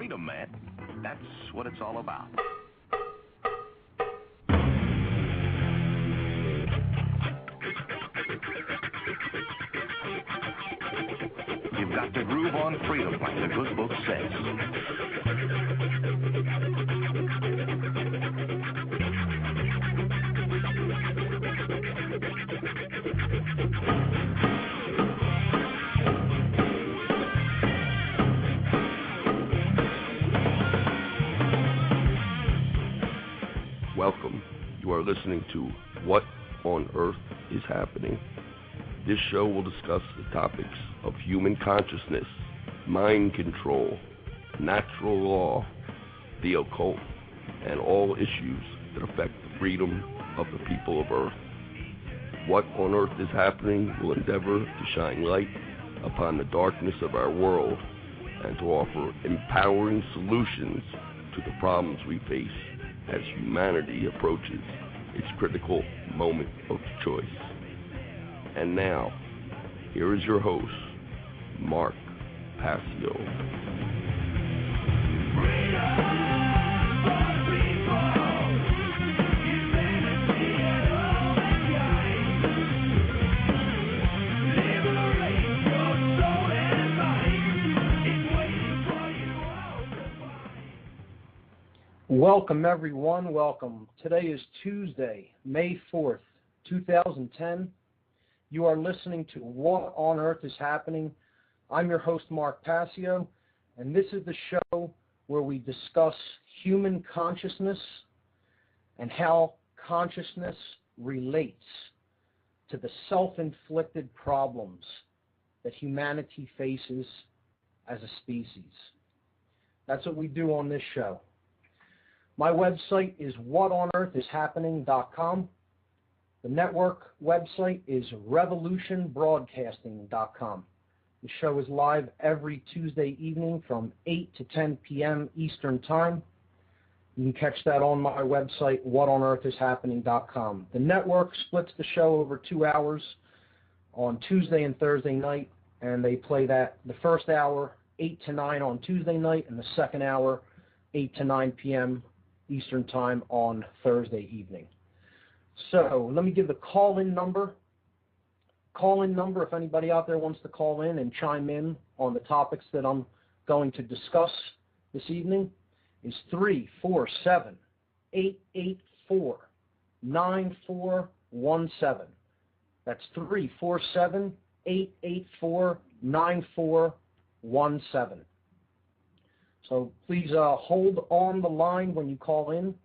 freedom, man. That's what it's all about. You've got to groove on freedom, like the good book says. Welcome. You are listening to What on Earth is Happening. This show will discuss the topics of human consciousness, mind control, natural law, the occult, and all issues that affect the freedom of the people of Earth. What on Earth is Happening will endeavor to shine light upon the darkness of our world and to offer empowering solutions to the problems we face as humanity approaches its critical moment of choice. And now, here is your host, Mark Passio. Welcome, everyone. Welcome. Today is Tuesday, May 4th, 2010. You are listening to What on Earth is Happening. I'm your host, Mark Passio, and this is the show where we discuss human consciousness and how consciousness relates to the self-inflicted problems that humanity faces as a species. That's what we do on this show. My website is whatonearthishappening.com. The network website is revolutionbroadcasting.com. The show is live every Tuesday evening from 8 to 10 p.m. Eastern Time. You can catch that on my website, whatonearthishappening.com. The network splits the show over 2 hours on Tuesday and Thursday night, and they play that the first hour, 8 to 9 on Tuesday night, and the second hour, 8 to 9 p.m. Eastern Time on Thursday evening. So let me give the call-in number. Call-in number, if anybody out there wants to call in and chime in on the topics that I'm going to discuss this evening, is 347-884-9417. That's 347-884-9417. So please hold on the line when you call in.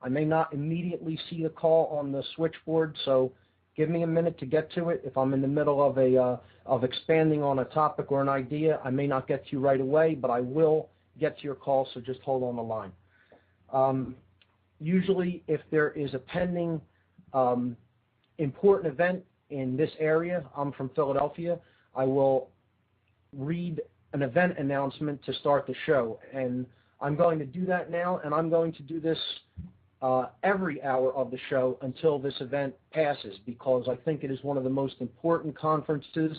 I may not immediately see the call on the switchboard, so give me a minute to get to it. If I'm in the middle of expanding on a topic or an idea, I may not get to you right away, but I will get to your call, so just hold on the line. Usually, if there is a pending important event in this area, I'm from Philadelphia, I will read an event announcement to start the show, and I'm going to do that now, and I'm going to do this every hour of the show until this event passes, because I think it is one of the most important conferences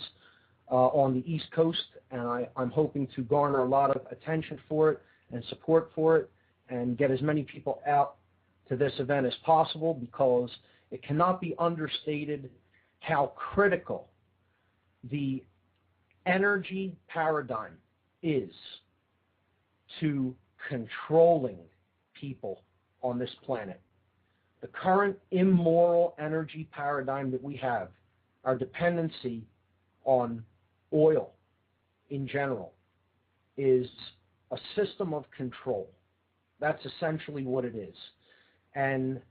on the East Coast, and I'm hoping to garner a lot of attention for it and support for it and get as many people out to this event as possible, because it cannot be understated how critical the energy paradigm is to controlling people on this planet. The current immoral energy paradigm that we have, our dependency on oil in general, is a system of control. That's essentially what it is. And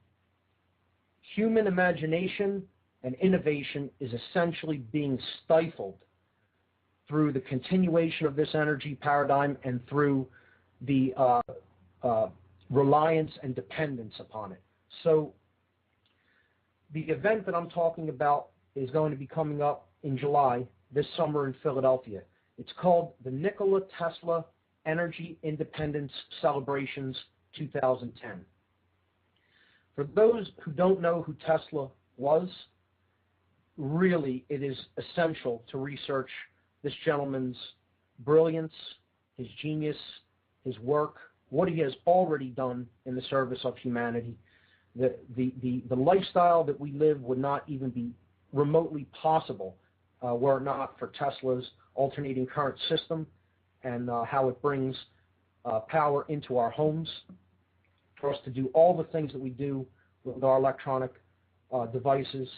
human imagination and innovation is essentially being stifled through the continuation of this energy paradigm and through the reliance and dependence upon it. So the event that I'm talking about is going to be coming up in July this summer in Philadelphia. It's called the Nikola Tesla Energy Independence Celebrations 2010. For those who don't know who Tesla was, really it is essential to research this gentleman's brilliance, his genius, his work, what he has already done in the service of humanity. The lifestyle that we live would not even be remotely possible were it not for Tesla's alternating current system and how it brings power into our homes for us to do all the things that we do with our electronic devices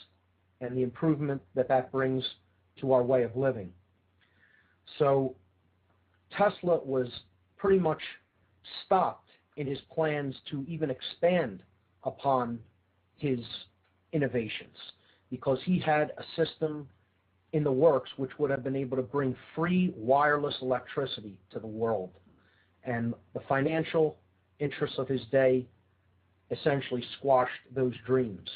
and the improvement that that brings to our way of living. So Tesla was pretty much stopped in his plans to even expand upon his innovations because he had a system in the works which would have been able to bring free wireless electricity to the world. And the financial interests of his day essentially squashed those dreams.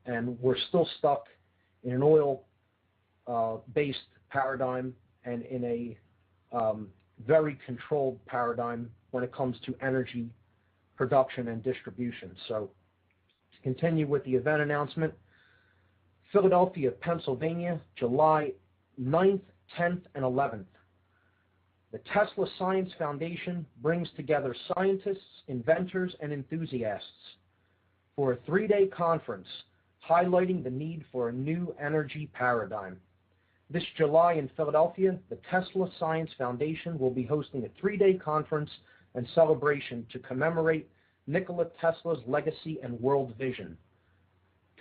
And we're still stuck in an oil-based paradigm and in a very controlled paradigm when it comes to energy production and distribution. So to continue with the event announcement, Philadelphia, Pennsylvania, July 9th, 10th, and 11th. The Tesla Science Foundation brings together scientists, inventors, and enthusiasts for a 3-day conference highlighting the need for a new energy paradigm. This July in Philadelphia, the Tesla Science Foundation will be hosting a 3-day conference and celebration to commemorate Nikola Tesla's legacy and world vision.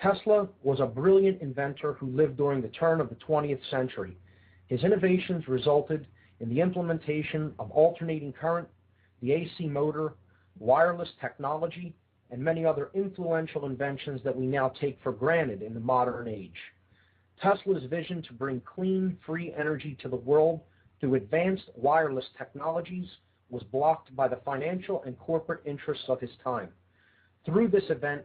Tesla was a brilliant inventor who lived during the turn of the 20th century. His innovations resulted in the implementation of alternating current, the AC motor, wireless technology, and many other influential inventions that we now take for granted in the modern age. Tesla's vision to bring clean, free energy to the world through advanced wireless technologies was blocked by the financial and corporate interests of his time. Through this event,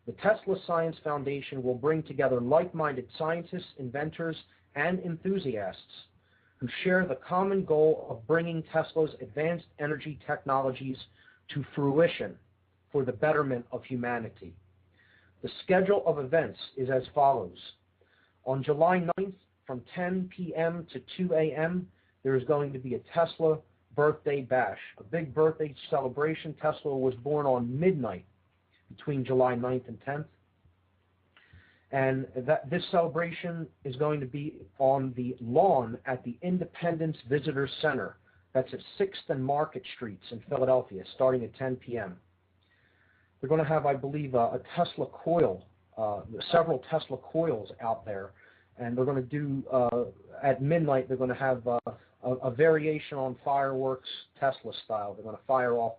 the Tesla Science Foundation will bring together like-minded scientists, inventors, and enthusiasts who share the common goal of bringing Tesla's advanced energy technologies to fruition for the betterment of humanity. The schedule of events is as follows. On July 9th, from 10 p.m. to 2 a.m., there is going to be a Tesla birthday bash, a big birthday celebration. Tesla was born on midnight between July 9th and 10th. And this celebration is going to be on the lawn at the Independence Visitor Center. That's at 6th and Market Streets in Philadelphia, starting at 10 p.m. They're going to have, I believe, a Tesla coil, several Tesla coils out there. And they're going to do, at midnight, they're going to have a variation on fireworks Tesla style. They're going to fire off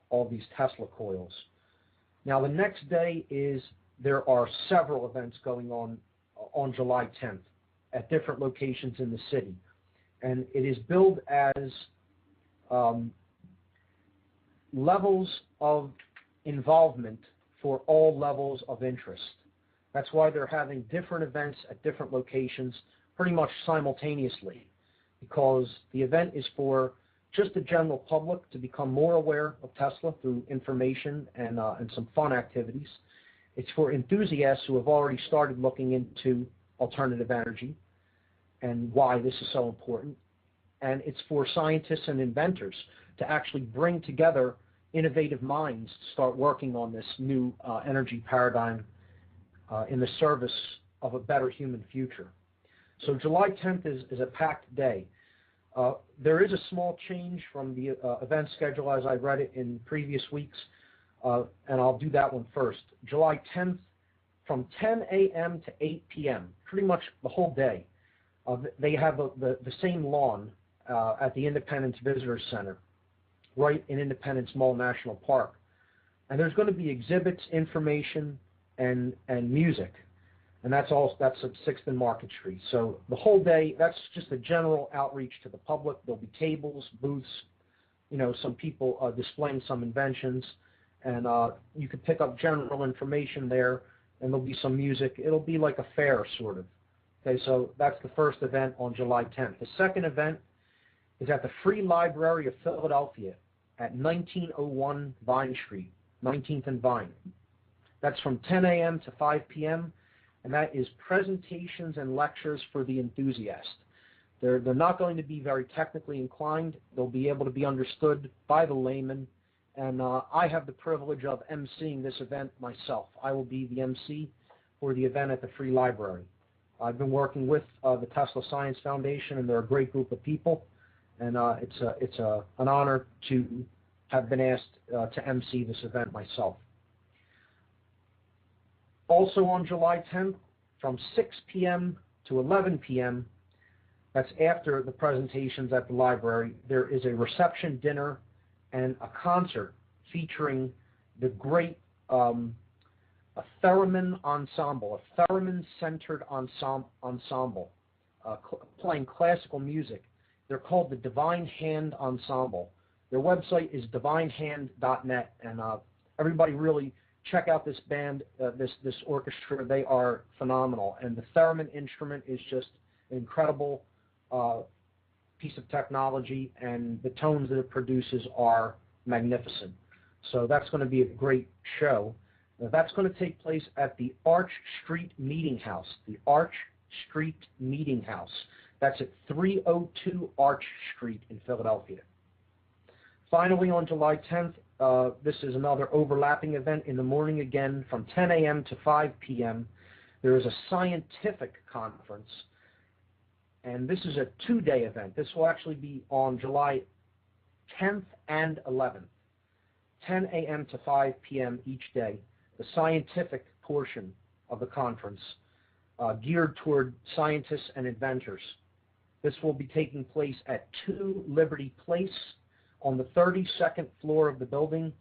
all these Tesla coils. Now, the next day there are several events going on July 10th at different locations in the city. And it is billed as levels of involvement for all levels of interest. That's why they're having different events at different locations pretty much simultaneously, because the event is for just the general public to become more aware of Tesla through information and some fun activities. It's for enthusiasts who have already started looking into alternative energy and why this is so important. And it's for scientists and inventors to actually bring together innovative minds to start working on this new energy paradigm in the service of a better human future. So July 10th is a packed day. There is a small change from the event schedule as I read it in previous weeks, and I'll do that one first. July 10th, from 10 a.m. to 8 p.m., pretty much the whole day, they have the same lawn at the Independence Visitor Center, right in Independence Mall National Park. And there's going to be exhibits, information, and music. And that's at 6th and Market Street. So the whole day, that's just a general outreach to the public. There'll be tables, booths, some people displaying some inventions. And you could pick up general information there, and there'll be some music. It'll be like a fair, sort of. Okay, so that's the first event on July 10th. The second event is at the Free Library of Philadelphia at 1901 Vine Street, 19th and Vine. That's from 10 a.m. to 5 p.m., and that is presentations and lectures for the enthusiast. They're not going to be very technically inclined. They'll be able to be understood by the layman. And I have the privilege of emceeing this event myself. I will be the MC for the event at the Free Library. I've been working with the Tesla Science Foundation, and they're a great group of people. And it's an honor to have been asked to MC this event myself. Also on July 10th, from 6 p.m. to 11 p.m., that's after the presentations at the library, there is a reception dinner and a concert featuring the great a theremin ensemble, a theremin-centered ensemble, playing classical music. They're called the Divine Hand Ensemble. Their website is divinehand.net, and everybody really check out this band, this orchestra. They are phenomenal, and the theremin instrument is just an incredible piece of technology, and the tones that it produces are magnificent. So that's going to be a great show. That's going to take place at the Arch Street Meeting House. The Arch Street Meeting House. That's at 302 Arch Street in Philadelphia. Finally, on July 10th, this is another overlapping event in the morning again from 10 a.m. to 5 p.m. There is a scientific conference, and this is a two-day event. This will actually be on July 10th and 11th, 10 a.m. to 5 p.m. each day, the scientific portion of the conference geared toward scientists and inventors. This will be taking place at 2 Liberty Place on the 32nd floor of the building,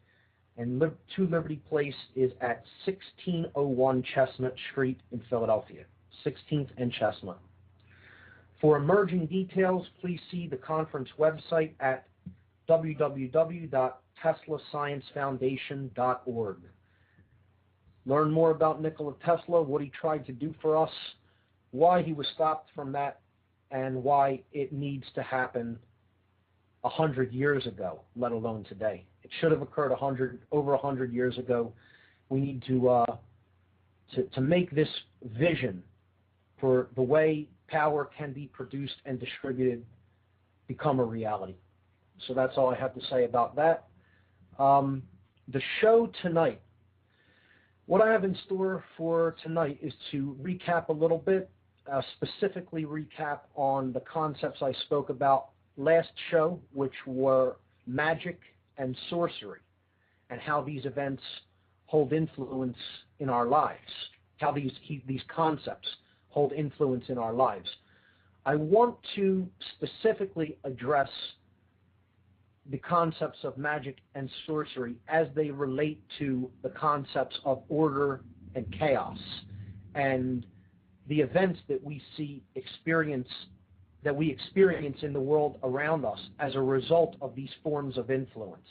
and 2 Liberty Place is at 1601 Chestnut Street in Philadelphia, 16th and Chestnut. For emerging details, please see the conference website at www.teslasciencefoundation.org. Learn more about Nikola Tesla, what he tried to do for us, why he was stopped from that, and why it needs to happen 100 years ago, let alone today. It should have occurred over 100 years ago. We need to make this vision for the way power can be produced and distributed become a reality. So that's all I have to say about that. The show tonight, what I have in store for tonight is to recap a little bit, specifically recap on the concepts I spoke about last show, which were magic and sorcery, and how these events hold influence in our lives, how these concepts hold influence in our lives. I want to specifically address the concepts of magic and sorcery as they relate to the concepts of order and chaos and the events that we experience in the world around us as a result of these forms of influence.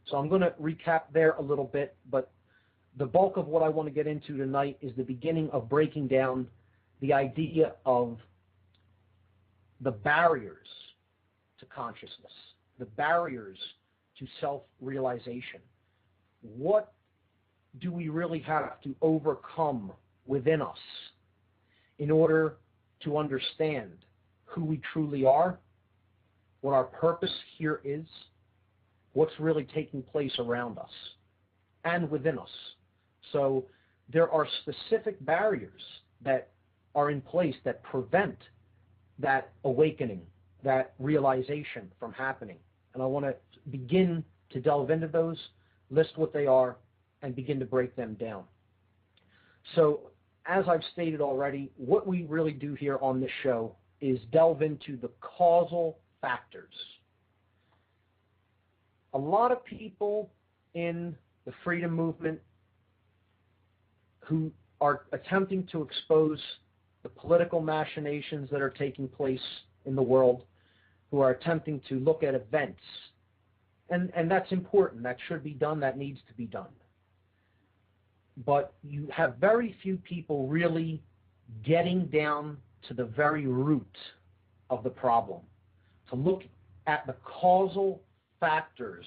So I'm going to recap there a little bit, but the bulk of what I want to get into tonight is the beginning of breaking down the idea of the barriers to consciousness, the barriers to self-realization. What do we really have to overcome within us in order to understand who we truly are, what our purpose here is, what's really taking place around us and within us? So there are specific barriers that are in place that prevent that awakening, that realization from happening. And I want to begin to delve into those, list what they are, and begin to break them down. So as I've stated already, what we really do here on this show is delve into the causal factors. A lot of people in the freedom movement who are attempting to expose the political machinations that are taking place in the world, who are attempting to look at events, and that's important, that should be done, that needs to be done. But you have very few people really getting down to the very root of the problem, to look at the causal factors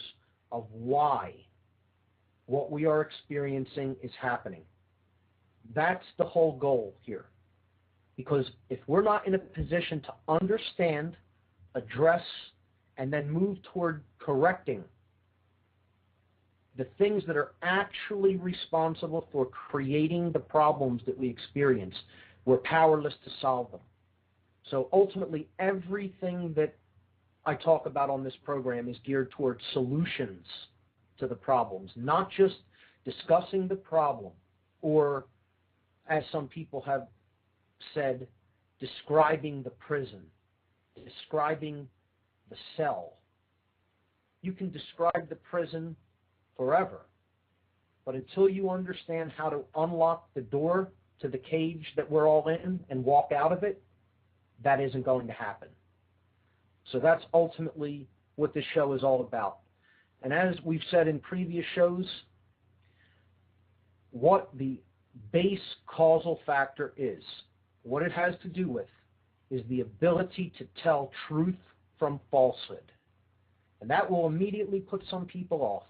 of why what we are experiencing is happening. That's the whole goal here. Because if we're not in a position to understand, address, and then move toward correcting the things that are actually responsible for creating the problems that we experience, we're powerless to solve them. So ultimately, everything that I talk about on this program is geared towards solutions to the problems, not just discussing the problem or, as some people have said, describing the prison, describing the cell. You can describe the prison forever, but until you understand how to unlock the door to the cage that we're all in and walk out of it, that isn't going to happen. So that's ultimately what this show is all about. And as we've said in previous shows, what the base causal factor is, what it has to do with, is the ability to tell truth from falsehood. And that will immediately put some people off,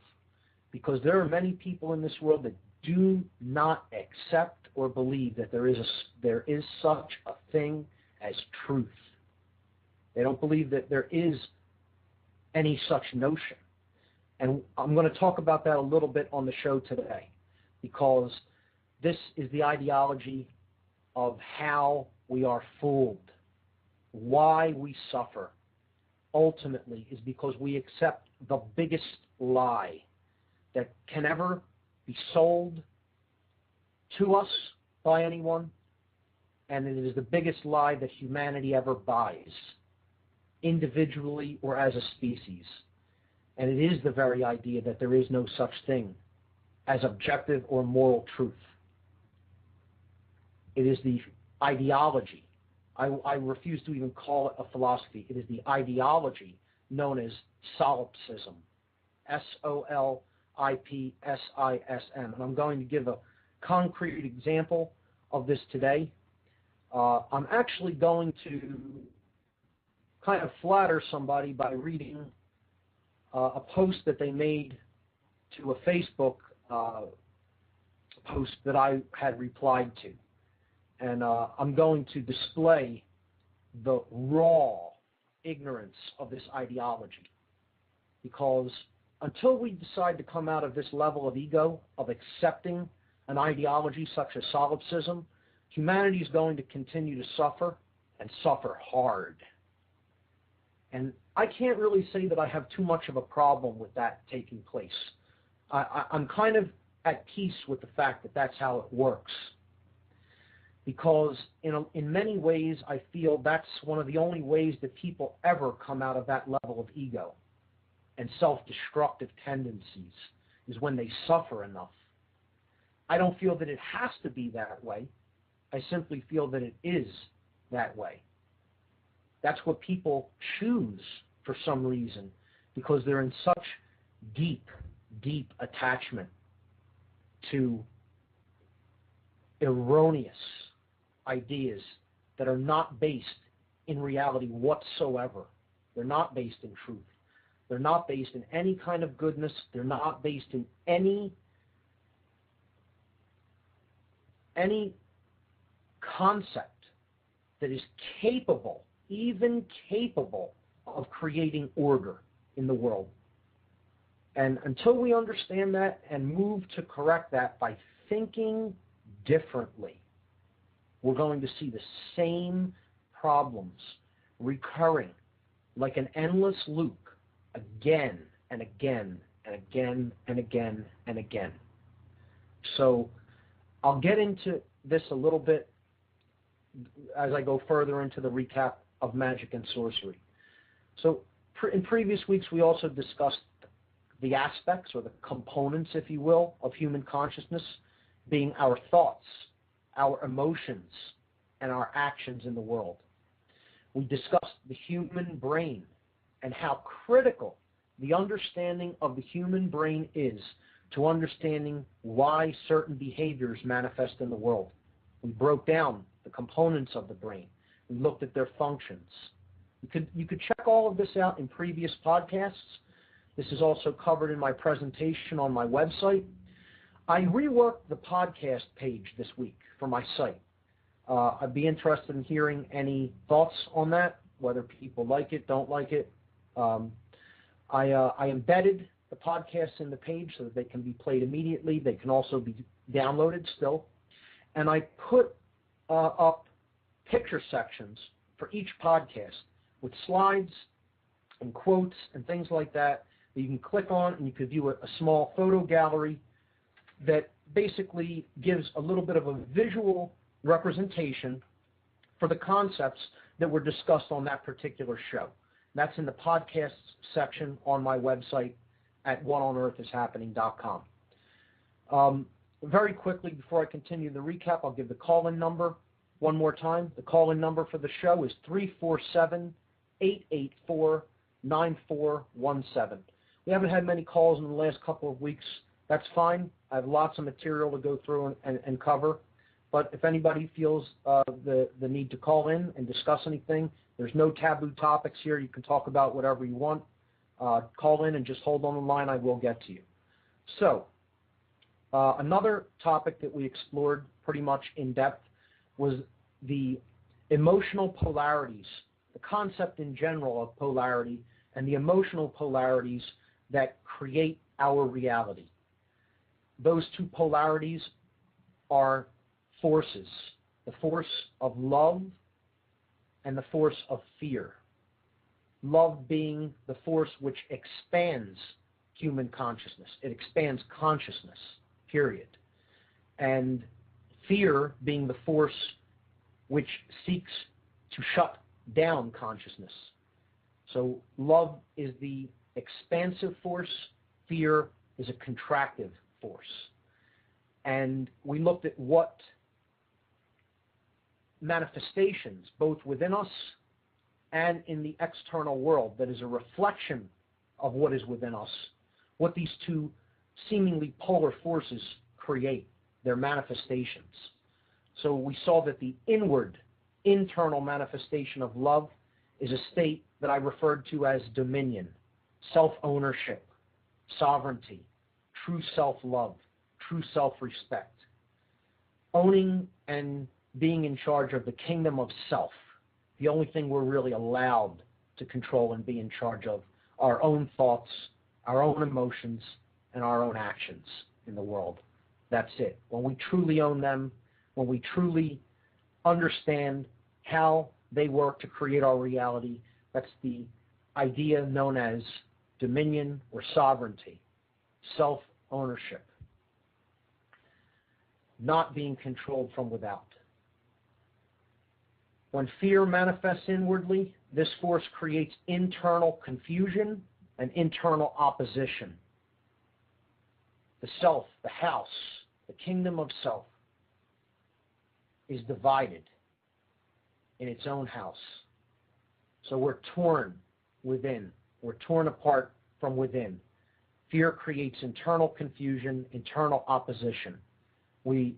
because there are many people in this world that do not accept or believe that there is such a thing as truth. They don't believe that there is any such notion. And I'm going to talk about that a little bit on the show today, because this is the ideology of how we are fooled. Why we suffer, ultimately, is because we accept the biggest lie that can ever be sold to us by anyone, and it is the biggest lie that humanity ever buys, individually or as a species. And it is the very idea that there is no such thing as objective or moral truth. It is the ideology. I refuse to even call it a philosophy. It is the ideology known as solipsism, solipsism. And I'm going to give a concrete example of this today. I'm actually going to kind of flatter somebody by reading a post that they made to a Facebook post that I had replied to. And I'm going to display the raw ignorance of this ideology. Because until we decide to come out of this level of ego, of accepting an ideology such as solipsism, humanity is going to continue to suffer, and suffer hard. And I can't really say that I have too much of a problem with that taking place. I'm kind of at peace with the fact that that's how it works. Because in many ways, I feel that's one of the only ways that people ever come out of that level of ego and self-destructive tendencies, is when they suffer enough. I don't feel that it has to be that way. I simply feel that it is that way. That's what people choose for some reason, because they're in such deep, deep attachment to erroneous ideas that are not based in reality whatsoever. They're not based in truth. They're not based in any kind of goodness. They're not based in any concept that is capable, even capable, of creating order in the world. And until we understand that and move to correct that by thinking differently, we're going to see the same problems recurring like an endless loop again and again and again and again and again. So I'll get into this a little bit as I go further into the recap of magic and sorcery. So in previous weeks, we also discussed the aspects, or the components, if you will, of human consciousness, being our thoughts, our emotions, and our actions in the world. We discussed the human brain and how critical the understanding of the human brain is to understanding why certain behaviors manifest in the world. We broke down the components of the brain. We looked at their functions. You could check all of this out in previous podcasts. This is also covered in my presentation on my website. I reworked the podcast page this week for my site. I'd be interested in hearing any thoughts on that, whether people like it, don't like it. I embedded the podcasts in the page so that they can be played immediately. They can also be downloaded still. And I put up picture sections for each podcast with slides and quotes and things like that you can click on, and you could view a small photo gallery that basically gives a little bit of a visual representation for the concepts that were discussed on that particular show. That's in the podcasts section on my website at whatonearthishappening.com. Very quickly, before I continue the recap, I'll give the call-in number one more time. The call-in number for the show is 347-884-9417. We haven't had many calls in the last couple of weeks. That's fine. I have lots of material to go through and cover. But if anybody feels the need to call in and discuss anything, there's no taboo topics here. You can talk about whatever you want. Call in and just hold on the line. I will get to you. So another topic that we explored pretty much in depth was the emotional polarities, the concept in general of polarity, and the emotional polarities that create our reality. Those two polarities are forces, the force of love and the force of fear. Love being the force which expands human consciousness. It expands consciousness, period. And fear being the force which seeks to shut down consciousness. So love is the expansive force, fear is a contractive force. And we looked at what manifestations, both within us and in the external world, that is a reflection of what is within us, what these two seemingly polar forces create, their manifestations. So we saw that the internal manifestation of love is a state that I referred to as dominion, self-ownership, sovereignty, true self-love, true self-respect, owning and being in charge of the kingdom of self. The only thing we're really allowed to control and be in charge of our own thoughts, our own emotions, and our own actions in the world. That's it. When we truly own them, when we truly understand how they work to create our reality, that's the idea known as dominion or sovereignty, self-ownership, not being controlled from without. When fear manifests inwardly, this force creates internal confusion and internal opposition. The self, the house, the kingdom of self is divided in its own house. So we're torn within. We're torn apart from within. Fear creates internal confusion, internal opposition. We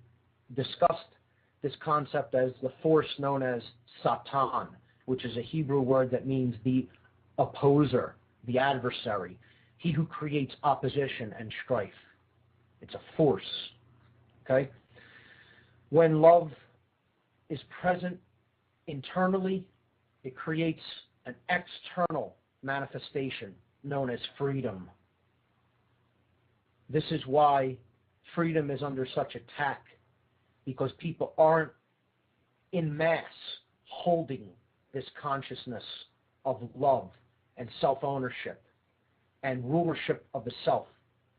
discussed this concept as the force known as Satan, which is a Hebrew word that means the opposer, the adversary, he who creates opposition and strife. It's a force, okay? When love is present internally, it creates an external manifestation known as freedom. This is why freedom is under such attack, because people aren't in mass holding this consciousness of love and self-ownership and rulership of the self,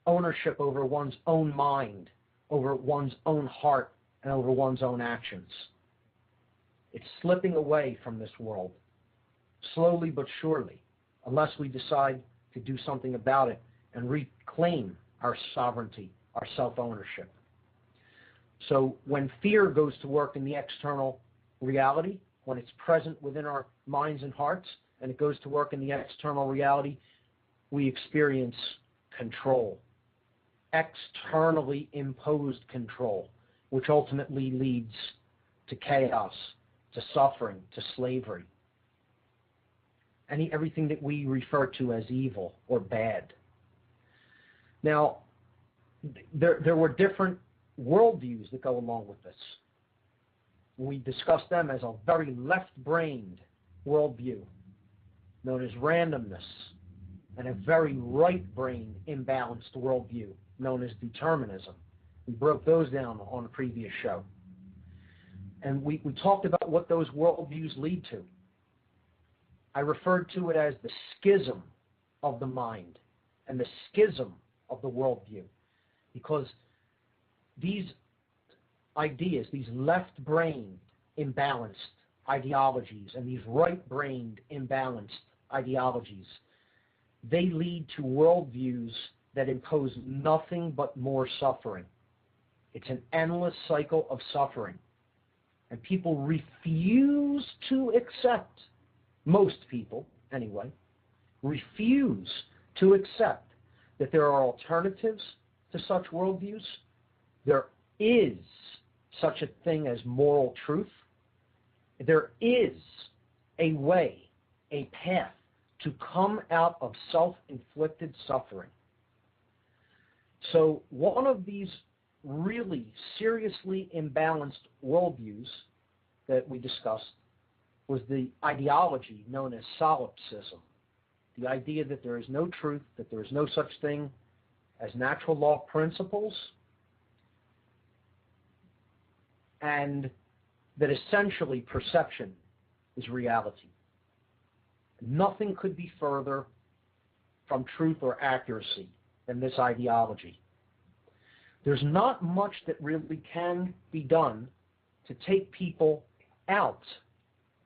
ownership over one's own mind, over one's own heart, and over one's own actions. It's slipping away from this world, slowly but surely, unless we decide to do something about it and reclaim our sovereignty, our self-ownership. So when fear goes to work in the external reality, when it's present within our minds and hearts, and it goes to work in the external reality, we experience control, externally imposed control, which ultimately leads to chaos, to suffering, to slavery, everything that we refer to as evil or bad. Now, there were different worldviews that go along with this. we discuss them as a very left-brained worldview, known as randomness, and a very right-brained imbalanced worldview, known as determinism. We broke those down on a previous show. And we talked about what those worldviews lead to. I referred to it as the schism of the mind and the schism of the worldview, because these ideas, these left-brained imbalanced ideologies and these right-brained imbalanced ideologies, they lead to worldviews that impose nothing but more suffering. It's an endless cycle of suffering. And people refuse to accept, most people anyway, refuse to accept that there are alternatives to such worldviews. There is such a thing as moral truth. There is a way, a path to come out of self-inflicted suffering. So one of these really seriously imbalanced worldviews that we discussed was the ideology known as solipsism, the idea that there is no truth, that there is no such thing as natural law principles, and that essentially perception is reality. Nothing could be further from truth or accuracy than this ideology. There's not much that really can be done to take people out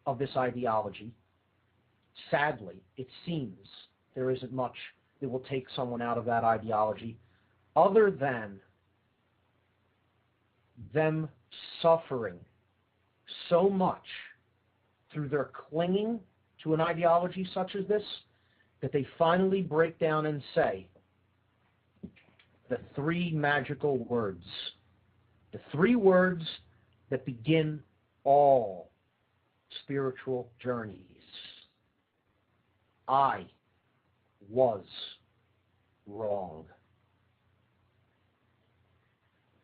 of this ideology. Sadly, it seems there isn't much that will take someone out of that ideology other than them suffering so much through their clinging to an ideology such as this that they finally break down and say the three magical words, the three words that begin all spiritual journeys. I was wrong.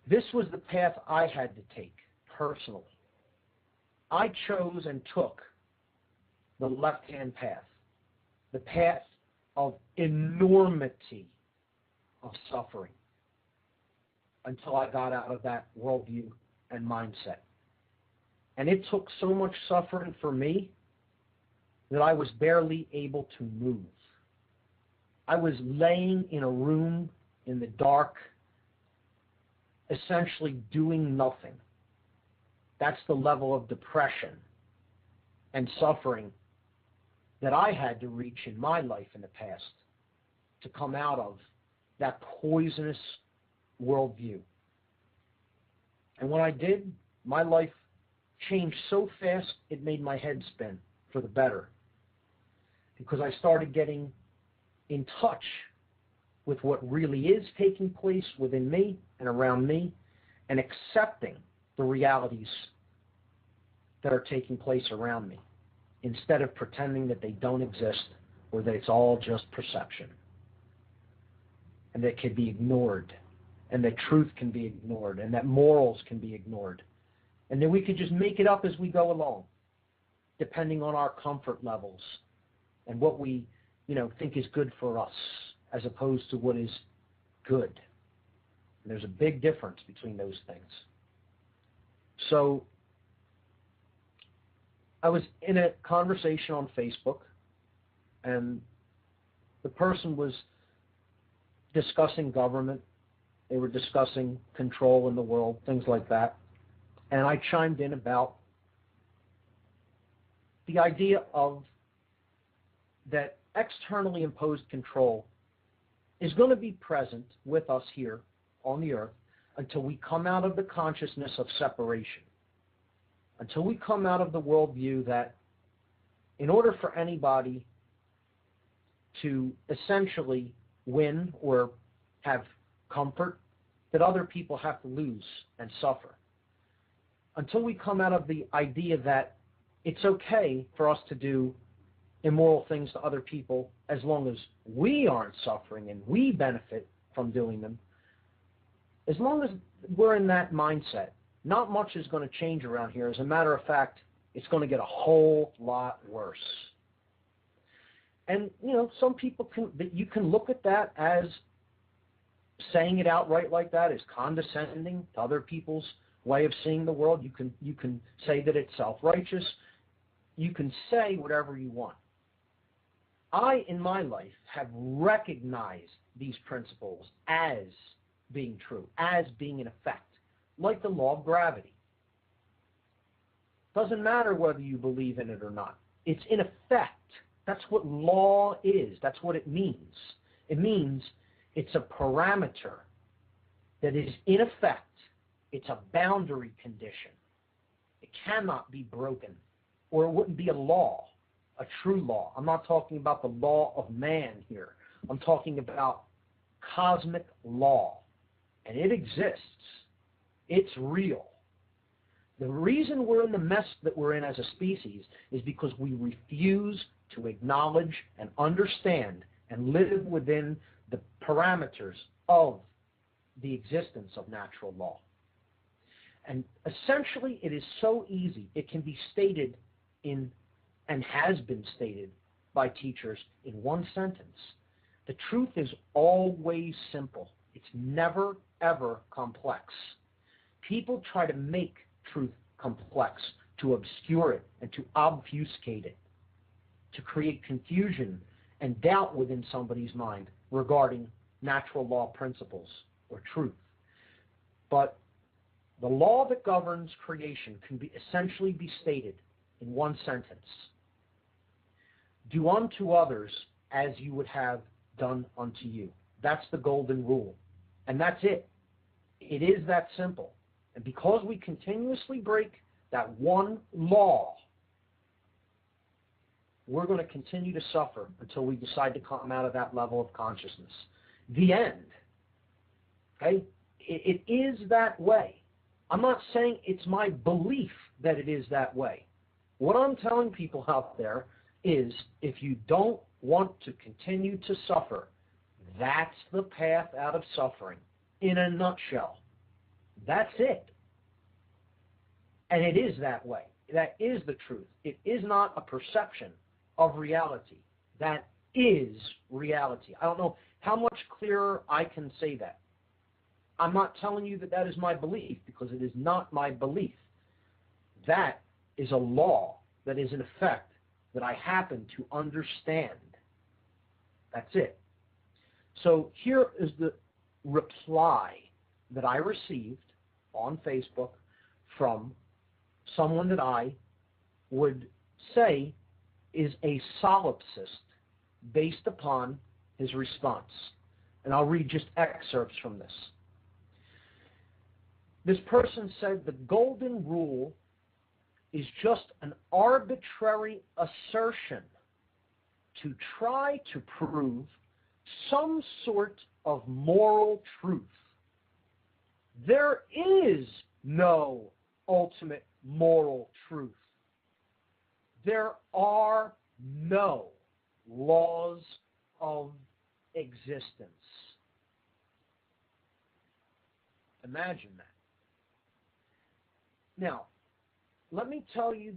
This was the path I had to take personally. I chose and took the left-hand path, the path of enormity of suffering, until I got out of that worldview and mindset. And it took so much suffering for me that I was barely able to move. I was laying in a room in the dark, essentially doing nothing. That's the level of depression and suffering that I had to reach in my life in the past to come out of that poisonous worldview. And when I did, my life changed so fast it made my head spin for the better, because I started getting in touch with what really is taking place within me and around me, and accepting the realities that are taking place around me, instead of pretending that they don't exist or that it's all just perception, and that can be ignored, and that truth can be ignored, and that morals can be ignored, and that we could just make it up as we go along, depending on our comfort levels and what we, think is good for us, as opposed to what is good. And there's a big difference between those things. So I was in a conversation on Facebook, and the person was discussing government. They were discussing control in the world, things like that. And I chimed in about the idea of that externally imposed control is going to be present with us here on the earth until we come out of the consciousness of separation, until we come out of the worldview that in order for anybody to essentially win or have comfort, that other people have to lose and suffer. Until we come out of the idea that it's okay for us to do immoral things to other people as long as we aren't suffering and we benefit from doing them, as long as we're in that mindset, not much is going to change around here. As a matter of fact, it's going to get a whole lot worse. And, some people you can look at that as saying it outright like that is condescending to other people's way of seeing the world. You can say that it's self-righteous. You can say whatever you want. I, in my life, have recognized these principles as being true, as being in effect, like the law of gravity. Doesn't matter whether you believe in it or not. It's in effect. That's what law is. That's what it means. It means it's a parameter that is in effect. It's a boundary condition. It cannot be broken, or it wouldn't be a law, a true law. I'm not talking about the law of man here. I'm talking about cosmic law, and it exists. It's real. The reason we're in the mess that we're in as a species is because we refuse to acknowledge and understand and live within the parameters of the existence of natural law. And essentially, it is so easy. It can be stated in, and has been stated by teachers in one sentence. The truth is always simple. It's never, ever complex. People try to make truth complex, to obscure it and to obfuscate it, to create confusion and doubt within somebody's mind regarding natural law principles or truth. But the law that governs creation can be essentially be stated in one sentence. Do unto others as you would have done unto you. That's the golden rule. And that's it. It is that simple. And because we continuously break that one law, we're going to continue to suffer until we decide to come out of that level of consciousness. The end. Okay? It is that way. I'm not saying it's my belief that it is that way. What I'm telling people out there is if you don't want to continue to suffer, that's the path out of suffering in a nutshell. That's it. And it is that way. That is the truth. It is not a perception of reality. That is reality. I don't know how much clearer I can say that. I'm not telling you that that is my belief, because it is not my belief. That is a law that is in effect that I happen to understand. That's it. So here is the reply that I received on Facebook from someone that I would say is a solipsist based upon his response. And I'll read just excerpts from this. This person said the golden rule is just an arbitrary assertion to try to prove some sort of moral truth. There is no ultimate moral truth. There are no laws of existence. Imagine that. Now, let me tell you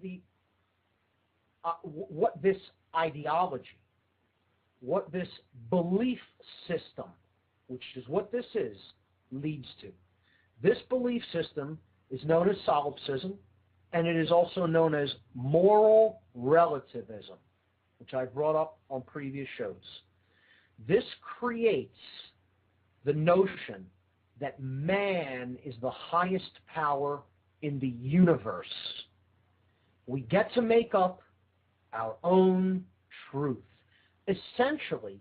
what this ideology, what this belief system, which is what this is, leads to. This belief system is known as solipsism, and it is also known as moral relativism, which I brought up on previous shows. This creates the notion that man is the highest power in the universe. We get to make up our own truth. Essentially,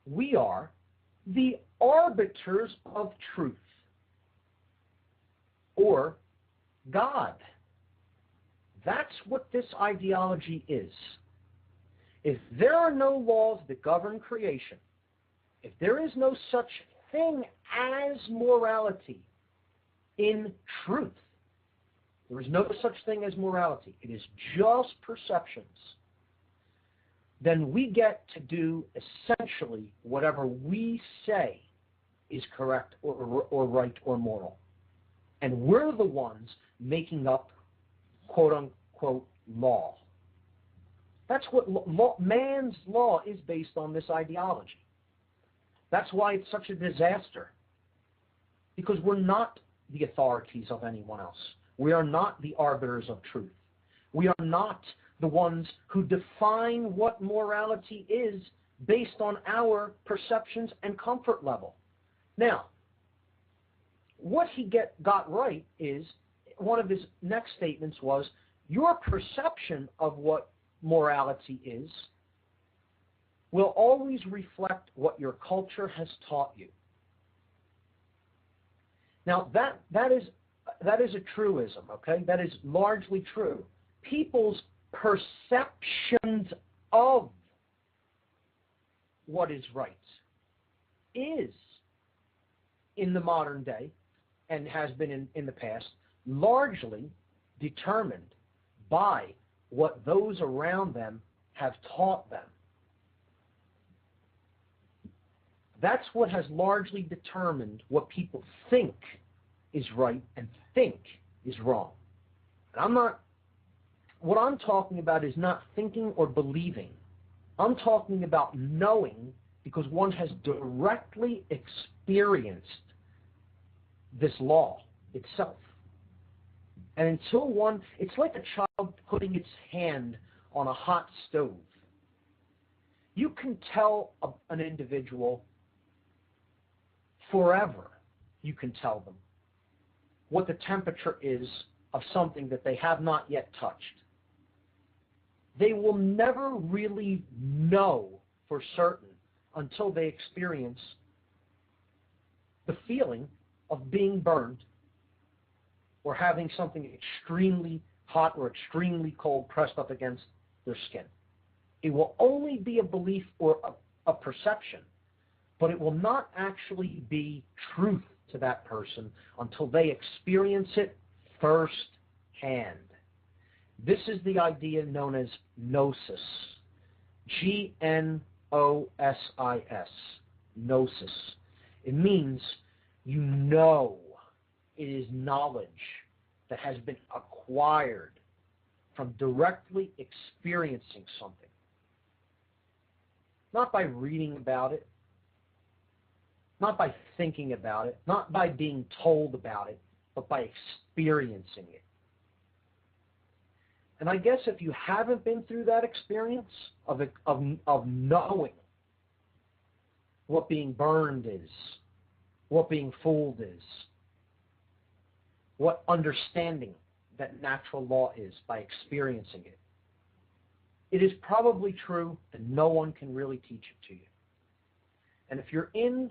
we are the arbiters of truth, or God. That's what this ideology is. If there are no laws that govern creation, if there is no such thing as morality in truth, there is no such thing as morality, it is just perceptions, then we get to do essentially whatever we say is correct or right or moral. And we're the ones making up, quote-unquote, law. That's what man's law is based on, this ideology. That's why it's such a disaster. Because we're not the authorities of anyone else. We are not the arbiters of truth. We are not the ones who define what morality is based on our perceptions and comfort level. Now, what he got right is, one of his next statements was, your perception of what morality is will always reflect what your culture has taught you. Now, that is a truism, okay? That is largely true. People's perceptions of what is right is, in the modern day, and has been in the past, largely determined by what those around them have taught them. That's what has largely determined what people think is right and think is wrong. And what I'm talking about is not thinking or believing. I'm talking about knowing, because one has directly experienced this law itself. And until it's like a child putting its hand on a hot stove. You can tell an individual forever, you can tell them what the temperature is of something that they have not yet touched. They will never really know for certain until they experience the feeling of being burned or having something extremely hot or extremely cold pressed up against their skin. It will only be a belief or a perception, but it will not actually be truth to that person until they experience it firsthand. This is the idea known as gnosis. Gnosis. Gnosis. It means you know. It is knowledge that has been acquired from directly experiencing something. Not by reading about it, not by thinking about it, not by being told about it, but by experiencing it. And I guess if you haven't been through that experience of knowing what being burned is, what being fooled is, what understanding that natural law is by experiencing it, it is probably true, and no one can really teach it to you. And if you're in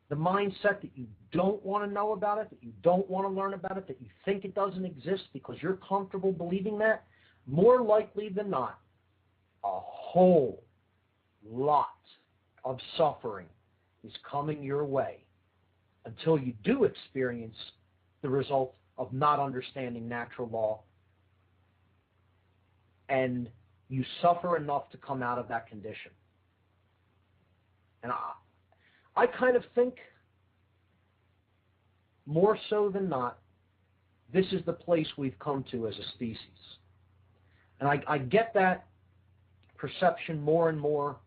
the mindset that you don't want to know about it, that you don't want to learn about it, that you think it doesn't exist because you're comfortable believing that, more likely than not, a whole lot of suffering is coming your way until you do experience the result of not understanding natural law, and you suffer enough to come out of that condition. And I kind of think, more so than not, this is the place we've come to as a species. And I get that perception more and more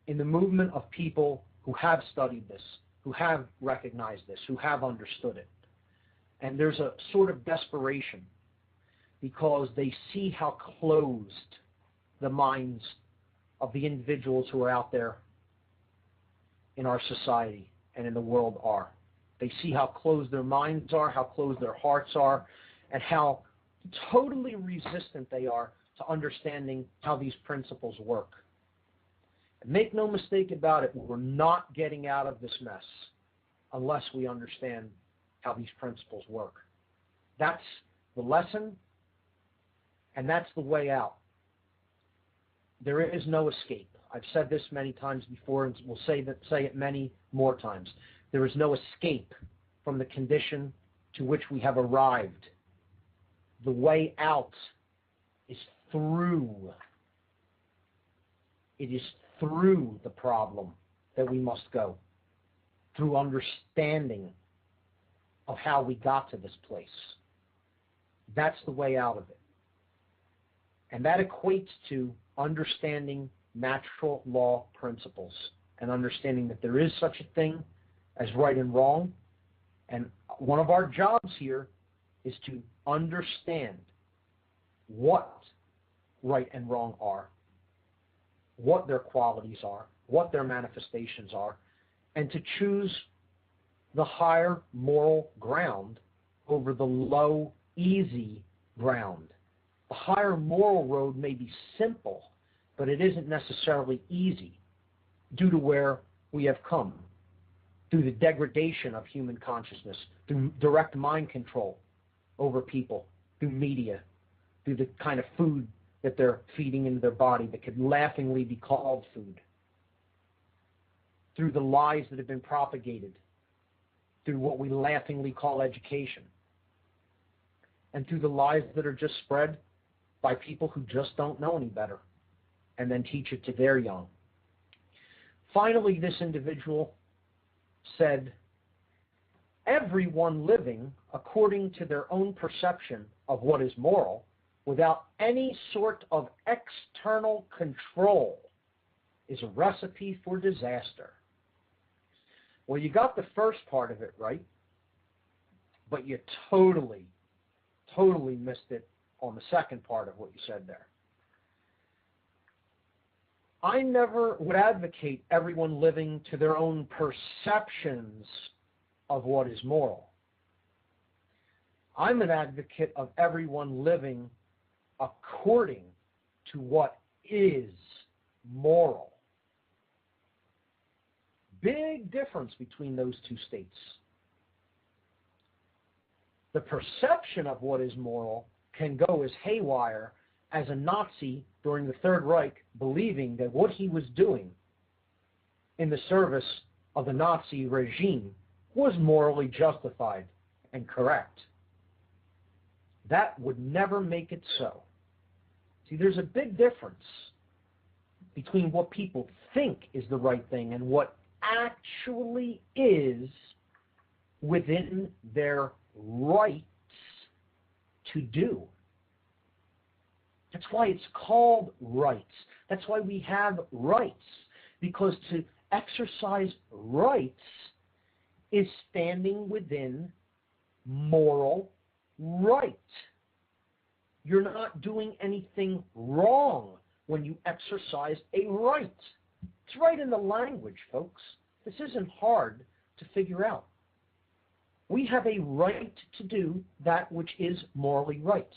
in the movement of people who have studied this, who have recognized this, who have understood it. And there's a sort of desperation because they see how closed the minds of the individuals who are out there in our society and in the world are. They see how closed their minds are, how closed their hearts are, and how totally resistant they are to understanding how these principles work. And make no mistake about it, we're not getting out of this mess unless we understand how these principles work. That's the lesson, and that's the way out. There is no escape. I've said this many times before, and we'll say it many more times. There is no escape from the condition to which we have arrived. The way out is through. It is through the problem that we must go, through understanding of how we got to this place. That's the way out of it. And that equates to understanding natural law principles and understanding that there is such a thing as right and wrong. And one of our jobs here is to understand what right and wrong are, what their qualities are, what their manifestations are, and to choose the higher moral ground over the low, easy ground. The higher moral road may be simple, but it isn't necessarily easy due to where we have come, through the degradation of human consciousness, through direct mind control over people, through media, through the kind of food that they're feeding into their body that could laughingly be called food, through the lies that have been propagated, through what we laughingly call education, and through the lies that are just spread by people who just don't know any better and then teach it to their young. Finally, this individual said, everyone living according to their own perception of what is moral without any sort of external control is a recipe for disaster. Well, you got the first part of it right, but you totally missed it on the second part of what you said there. I never would advocate everyone living to their own perceptions of what is moral. I'm an advocate of everyone living according to what is moral. Big difference between those two states. The perception of what is moral can go as haywire as a Nazi during the Third Reich believing that what he was doing in the service of the Nazi regime was morally justified and correct. That would never make it so. See, there's a big difference between what people think is the right thing and what actually is within their rights to do. That's why it's called rights. That's why we have rights, because to exercise rights is standing within moral right. You're not doing anything wrong when you exercise a right. It's right in the language, folks. This isn't hard to figure out. We have a right to do that which is morally right,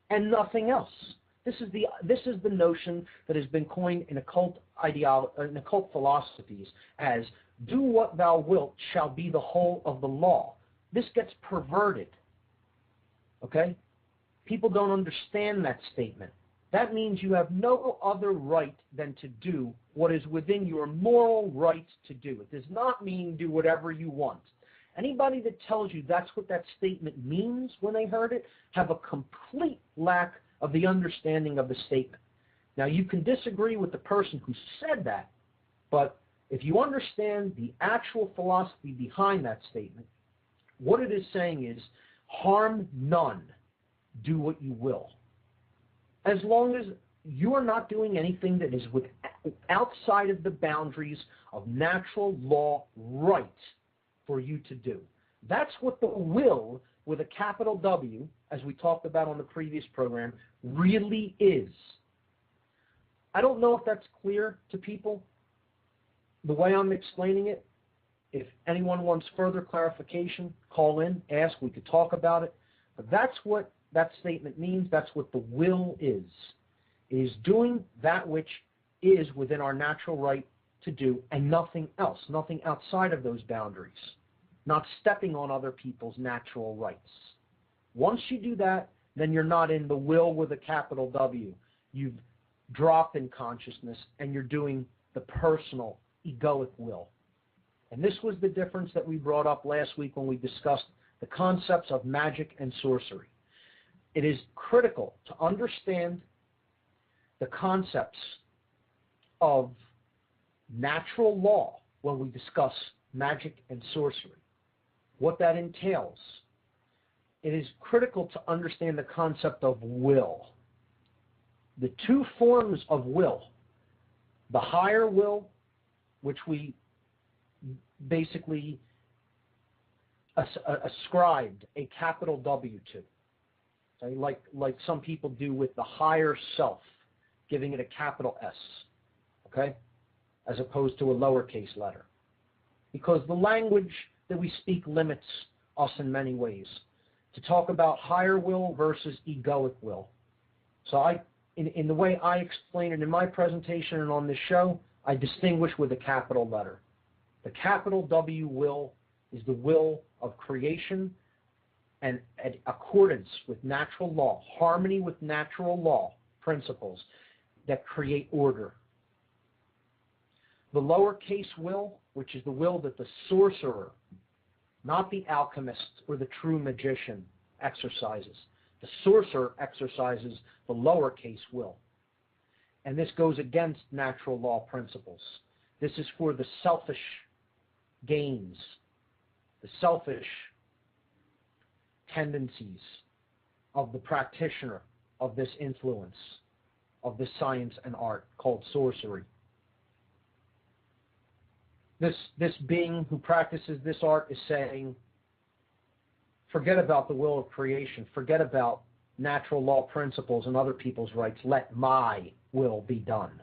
and nothing else. This is the notion that has been coined in occult philosophies as "do what thou wilt shall be the whole of the law." This gets perverted. Okay? People don't understand that statement. That means you have no other right than to do what is within your moral right to do. It does not mean do whatever you want. Anybody that tells you that's what that statement means when they heard it have a complete lack of the understanding of the statement. Now, you can disagree with the person who said that, but if you understand the actual philosophy behind that statement, what it is saying is, harm none, do what you will. As long as you are not doing anything that is outside of the boundaries of natural law right for you to do. That's what the will, with a capital W, as we talked about on the previous program, really is. I don't know if that's clear to people, the way I'm explaining it. If anyone wants further clarification, call in, ask, we could talk about it. But that's what that statement means. That's what the will is. It is doing that which is within our natural right to do and nothing else, nothing outside of those boundaries, not stepping on other people's natural rights. Once you do that, then you're not in the will with a capital W. You've dropped in consciousness and you're doing the personal, egoic will. And this was the difference that we brought up last week when we discussed the concepts of magic and sorcery. It is critical to understand the concepts of natural law when we discuss magic and sorcery. what that entails, it is critical to understand the concept of will. The two forms of will, the higher will, which we basically ascribed a capital W to, okay? like some people do with the higher self, giving it a capital S, okay, as opposed to a lowercase letter. Because the language that we speak limits us in many ways. To talk about higher will versus egoic will. So in the way I explain it in my presentation and on this show, I distinguish with a capital letter. The capital W will is the will of creation and accordance with natural law, harmony with natural law principles that create order. The lowercase will, which is the will that the sorcerer, not the alchemist or the true magician, exercises. The sorcerer exercises the lowercase will. And this goes against natural law principles. This is for the selfish gains, the selfish tendencies of the practitioner of this influence, of this science and art called sorcery. This being who practices this art is saying, forget about the will of creation, forget about natural law principles and other people's rights, let my will be done.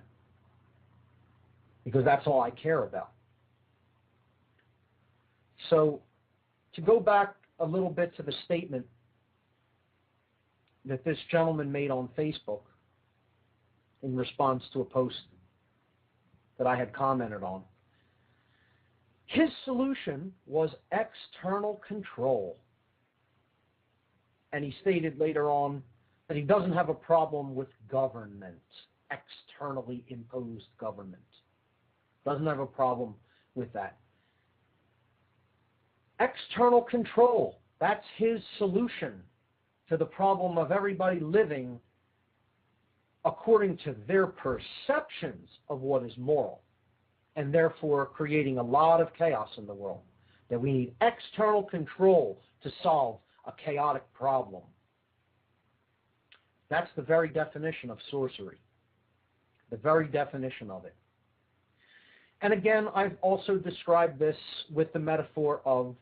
Because that's all I care about. So, to go back a little bit to the statement that this gentleman made on Facebook in response to a post that I had commented on. His solution was external control. And he stated later on that he doesn't have a problem with government, externally imposed government. Doesn't have a problem with that. External control, that's his solution to the problem of everybody living according to their perceptions of what is moral, and therefore creating a lot of chaos in the world. That we need external control to solve a chaotic problem. That's the very definition of sorcery. The very definition of it. And again, I've also described this with the metaphor of,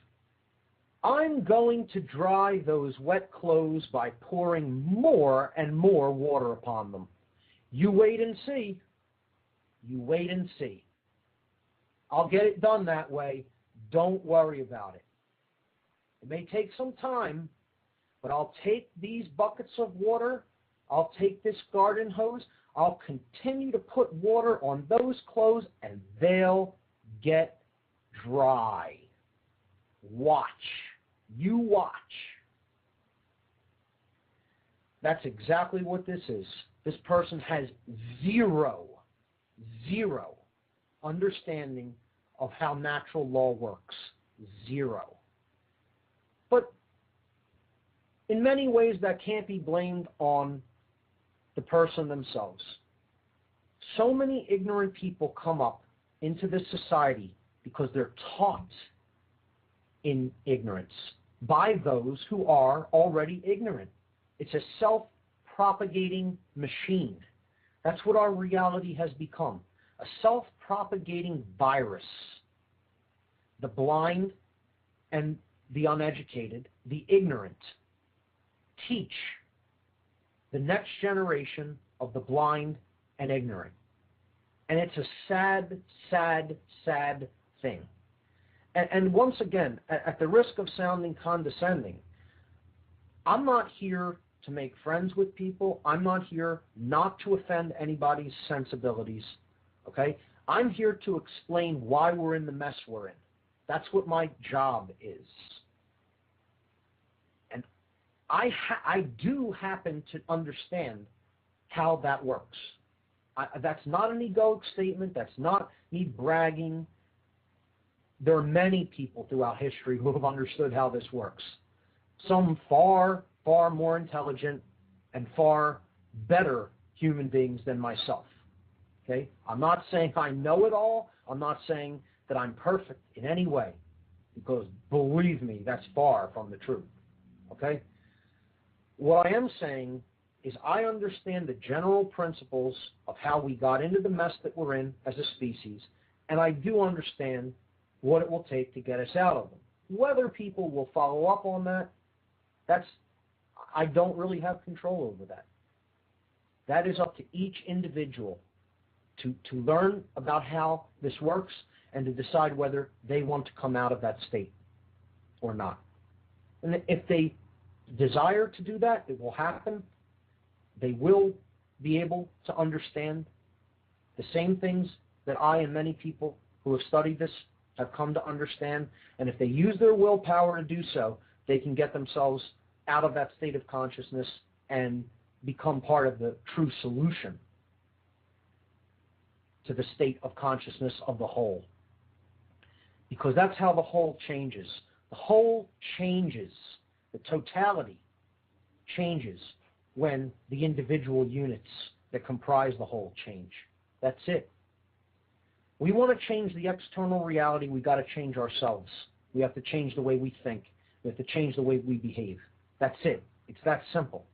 I'm going to dry those wet clothes by pouring more and more water upon them. You wait and see. You wait and see. I'll get it done that way. Don't worry about it. It may take some time, but I'll take these buckets of water, I'll take this garden hose, I'll continue to put water on those clothes, and they'll get dry. Watch. You watch. That's exactly what this is. This person has zero understanding of how natural law works. Zero. But in many ways that can't be blamed on the person themselves. So many ignorant people come up into this society because they're taught in ignorance by those who are already ignorant. It's a self-propagating machine. That's what our reality has become. A self-propagating virus. The blind and the uneducated, the ignorant, teach the next generation of the blind and ignorant. And it's a sad, sad, sad thing. And once again, at the risk of sounding condescending, I'm not here to make friends with people. I'm not here not to offend anybody's sensibilities. Okay? I'm here to explain why we're in the mess we're in. That's what my job is. And I do happen to understand how that works. That's not an egoic statement. That's not me bragging. There are many people throughout history who have understood how this works. Some far, far more intelligent and far better human beings than myself. Okay? I'm not saying I know it all. I'm not saying that I'm perfect in any way. because believe me, that's far from the truth. Okay? What I am saying is I understand the general principles of how we got into the mess that we're in as a species, and I do understand what it will take to get us out of them. Whether people will follow up on that, I don't really have control over that. That is up to each individual to learn about how this works and to decide whether they want to come out of that state or not. And if they desire to do that, it will happen. They will be able to understand the same things that I and many people who have studied this have come to understand. And if they use their willpower to do so, they can get themselves out of that state of consciousness and become part of the true solution to the state of consciousness of the whole. Because that's how the whole changes. The whole changes. The totality changes when the individual units that comprise the whole change. That's it. We want to change the external reality. We've got to change ourselves. We have to change the way we think. We have to change the way we behave. That's it. It's that simple.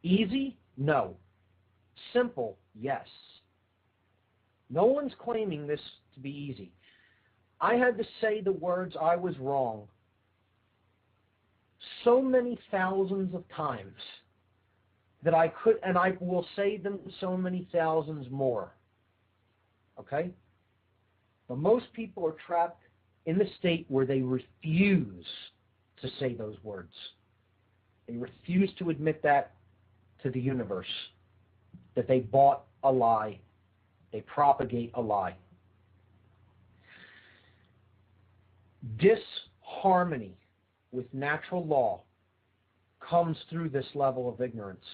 Easy? No. Simple? Yes. No one's claiming this to be easy. I had to say the words "I was wrong" so many thousands of times that I could, and I will say them so many thousands more. Okay? But most people are trapped in the state where they refuse to say those words. They refuse to admit that to the universe, that they bought a lie. They propagate a lie. Disharmony with natural law comes through this level of ignorance,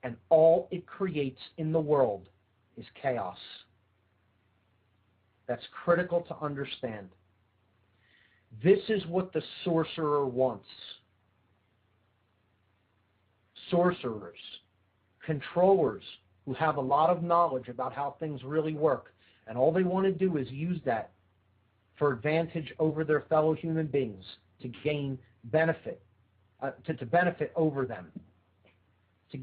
and all it creates in the world is chaos. That's critical to understand. This is what the sorcerer wants. Sorcerers, controllers who have a lot of knowledge about how things really work, and all they want to do is use that for advantage over their fellow human beings, to gain benefit, to benefit over them, to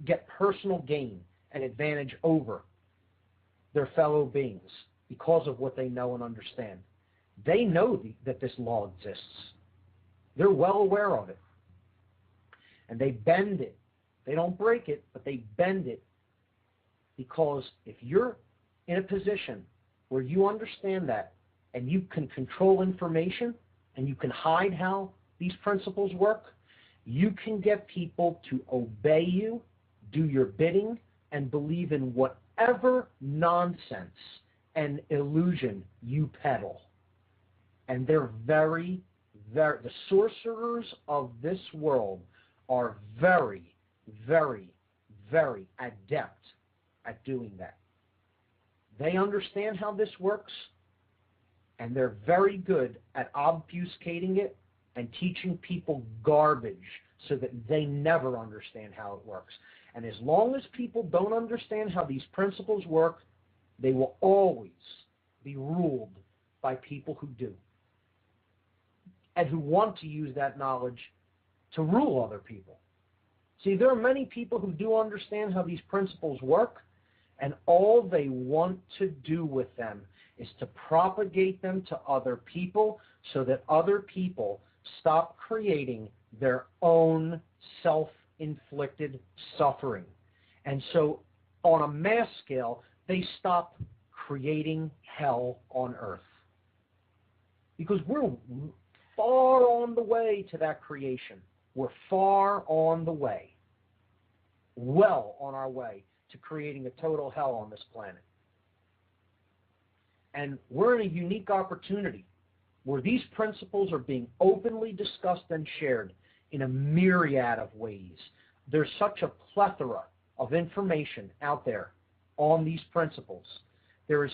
get personal gain and advantage over their fellow beings because of what they know and understand. They know that this law exists. They're well aware of it. And they bend it. They don't break it, but they bend it, because if you're in a position where you understand that and you can control information and you can hide how these principles work, you can get people to obey you, do your bidding, and believe in whatever nonsense and illusion you peddle. And they're the sorcerers of this world are very, very, very adept at doing that. They understand how this works, and they're very good at obfuscating it and teaching people garbage so that they never understand how it works. And as long as people don't understand how these principles work, they will always be ruled by people who do, and who want to use that knowledge to rule other people. See, there are many people who do understand how these principles work, and all they want to do with them is to propagate them to other people so that other people stop creating their own self-inflicted suffering. And so, on a mass scale, they stop creating hell on earth. Because we're far on the way to that creation. We're far on the way, well on our way to creating a total hell on this planet. And we're in a unique opportunity where these principles are being openly discussed and shared in a myriad of ways. There's such a plethora of information out there on these principles. There is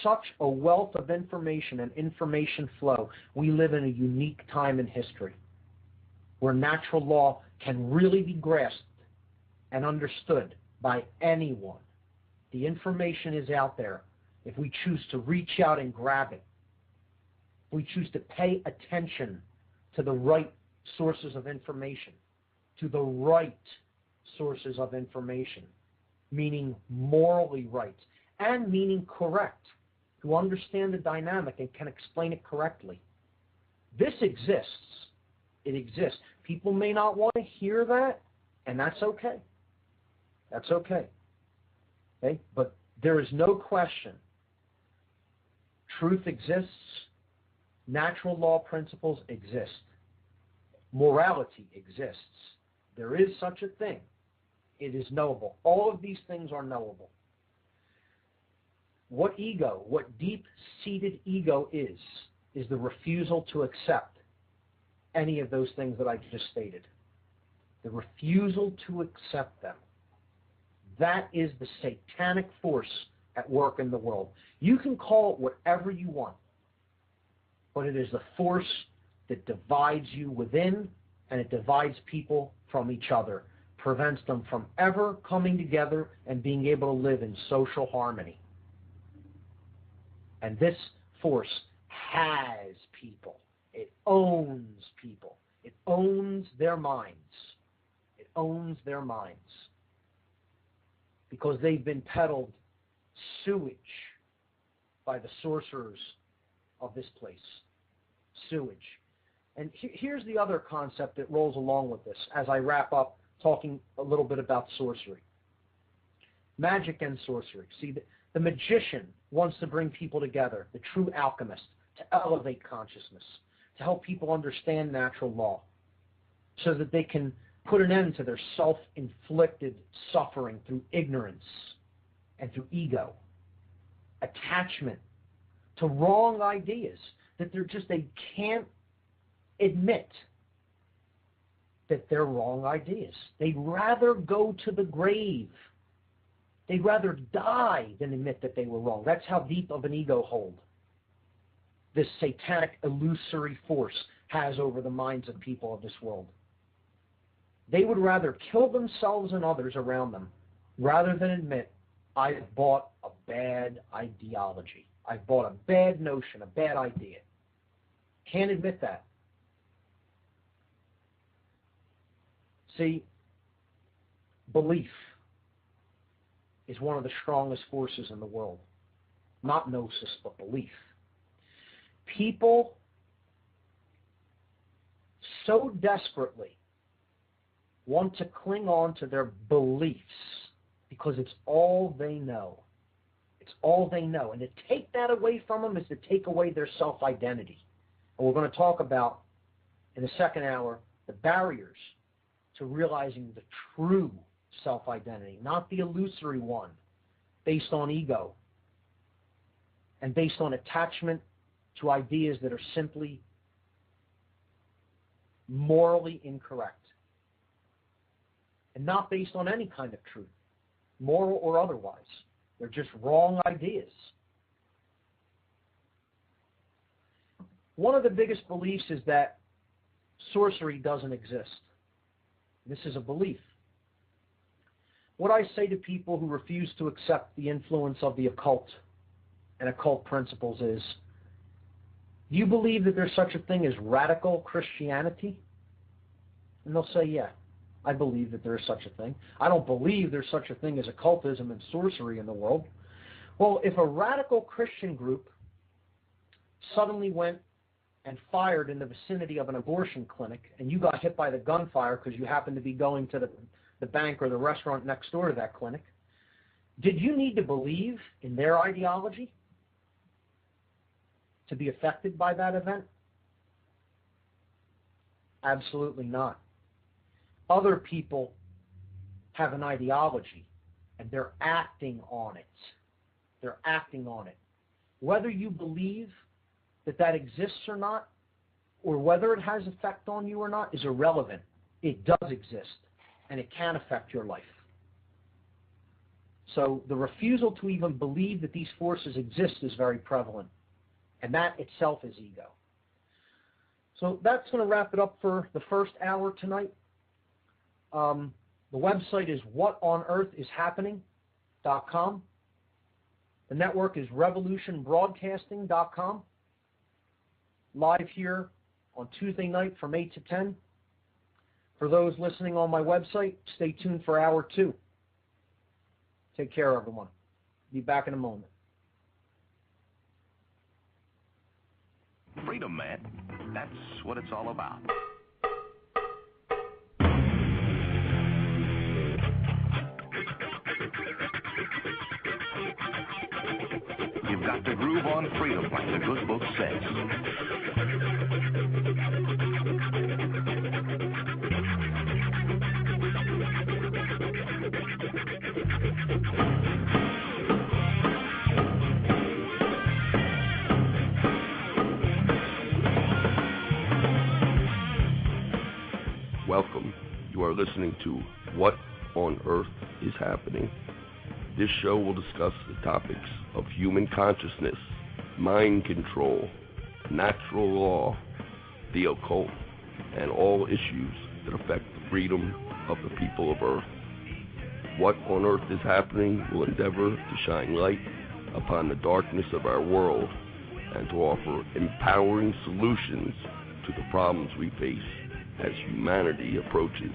such a wealth of information and information flow. We live in a unique time in history where natural law can really be grasped and understood by anyone. The information is out there if we choose to reach out and grab it. we choose to pay attention to the right sources of information, meaning morally right, and meaning correct, who understand the dynamic and can explain it correctly. This exists. It exists. People may not want to hear that, and that's okay. That's okay. Okay? But there is no question. Truth exists. Natural law principles exist. Morality exists. There is such a thing. It is knowable. All of these things are knowable. What deep-seated ego is the refusal to accept any of those things that I just stated. The refusal to accept them. That is the satanic force at work in the world. You can call it whatever you want, but it is the force that divides you within, and it divides people from each other, prevents them from ever coming together and being able to live in social harmony. And this force has people. It owns people. It owns their minds. It owns their minds. Because they've been peddled sewage by the sorcerers of this place. Sewage. And here's the other concept that rolls along with this as I wrap up talking a little bit about sorcery. Magic and sorcery. See, the magician wants to bring people together, the true alchemist, to elevate consciousness, to help people understand natural law, so that they can put an end to their self-inflicted suffering through ignorance and through ego, attachment to wrong ideas that they can't admit that they're wrong ideas. They'd rather go to the grave. They'd rather die than admit that they were wrong. That's how deep of an ego hold this satanic illusory force has over the minds of people of this world. They would rather kill themselves and others around them rather than admit, I've bought a bad ideology. I've bought a bad notion, a bad idea. Can't admit that. See, belief is one of the strongest forces in the world. Not gnosis, but belief. People so desperately want to cling on to their beliefs because it's all they know. It's all they know. And to take that away from them is to take away their self-identity. And we're going to talk about, in the second hour, the barriers to realizing the true self-identity, not the illusory one based on ego and based on attachment to ideas that are simply morally incorrect and not based on any kind of truth, moral or otherwise. They're just wrong ideas. One of the biggest beliefs is that sorcery doesn't exist. This is a belief. What I say to people who refuse to accept the influence of the occult and occult principles is, do you believe that there's such a thing as radical Christianity? And they'll say, yeah, I believe that there is such a thing. I don't believe there's such a thing as occultism and sorcery in the world. Well, if a radical Christian group suddenly went and fired in the vicinity of an abortion clinic and you got hit by the gunfire because you happened to be going to the bank or the restaurant next door to that clinic, did you need to believe in their ideology to be affected by that event? Absolutely not. Other people have an ideology and they're acting on it. They're acting on it. Whether you believe that that exists or not, or whether it has effect on you or not, is irrelevant. It does exist, and it can affect your life. So the refusal to even believe that these forces exist is very prevalent, and that itself is ego. So that's going to wrap it up for the first hour tonight. The website is whatonearthishappening.com. The network is revolutionbroadcasting.com. live here on Tuesday night from 8 to 10. For those listening on my website, stay tuned for hour 2. Take care, everyone. Be back in a moment. Freedom, man. That's what it's all about. You've got to groove on freedom, like the good book says. Welcome. You are listening to What on Earth is Happening. This show will discuss the topics of human consciousness, mind control, natural law, the occult, and all issues that affect the freedom of the people of Earth. What on Earth is Happening will endeavor to shine light upon the darkness of our world and to offer empowering solutions to the problems we face as humanity approaches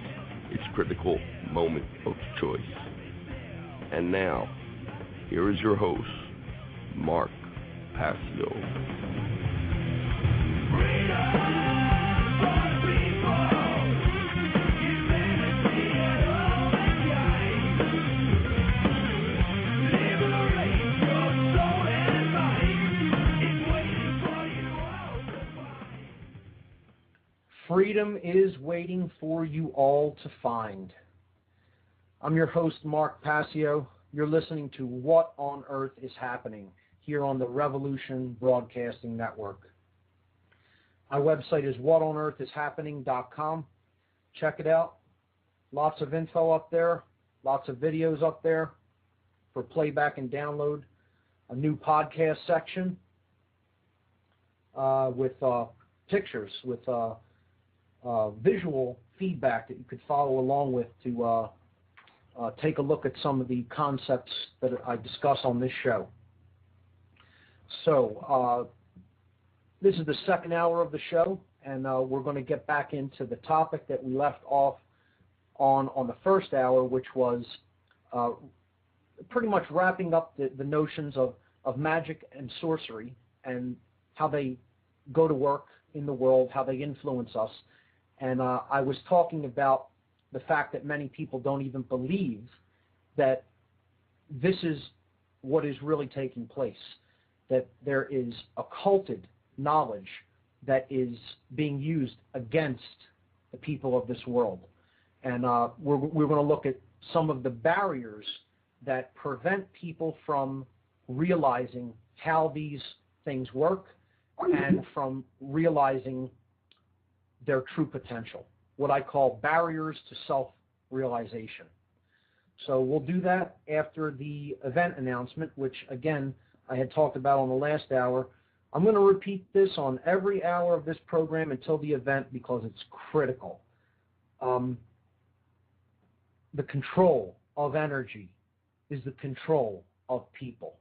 its critical moment of choice. And now, here is your host, Mark Passio. Freedom is waiting for you all to find. I'm your host, Mark Passio. You're listening to What on Earth is Happening here on the Revolution Broadcasting Network. My website is whatonearthishappening.com. Check it out. Lots of info up there, lots of videos up there for playback and download. A new podcast section with pictures, with visual feedback that you could follow along with to take a look at some of the concepts that I discuss on this show. So this is the second hour of the show, and we're going to get back into the topic that we left off on the first hour, which was pretty much wrapping up the notions of magic and sorcery and how they go to work in the world, how they influence us. And I was talking about the fact that many people don't even believe that this is what is really taking place, that there is occulted knowledge that is being used against the people of this world. And we're going to look at some of the barriers that prevent people from realizing how these things work and from realizing their true potential, what I call barriers to self-realization. So we'll do that after the event announcement, which, again, I had talked about on the last hour. I'm going to repeat this on every hour of this program until the event because it's critical. The control of energy is the control of people.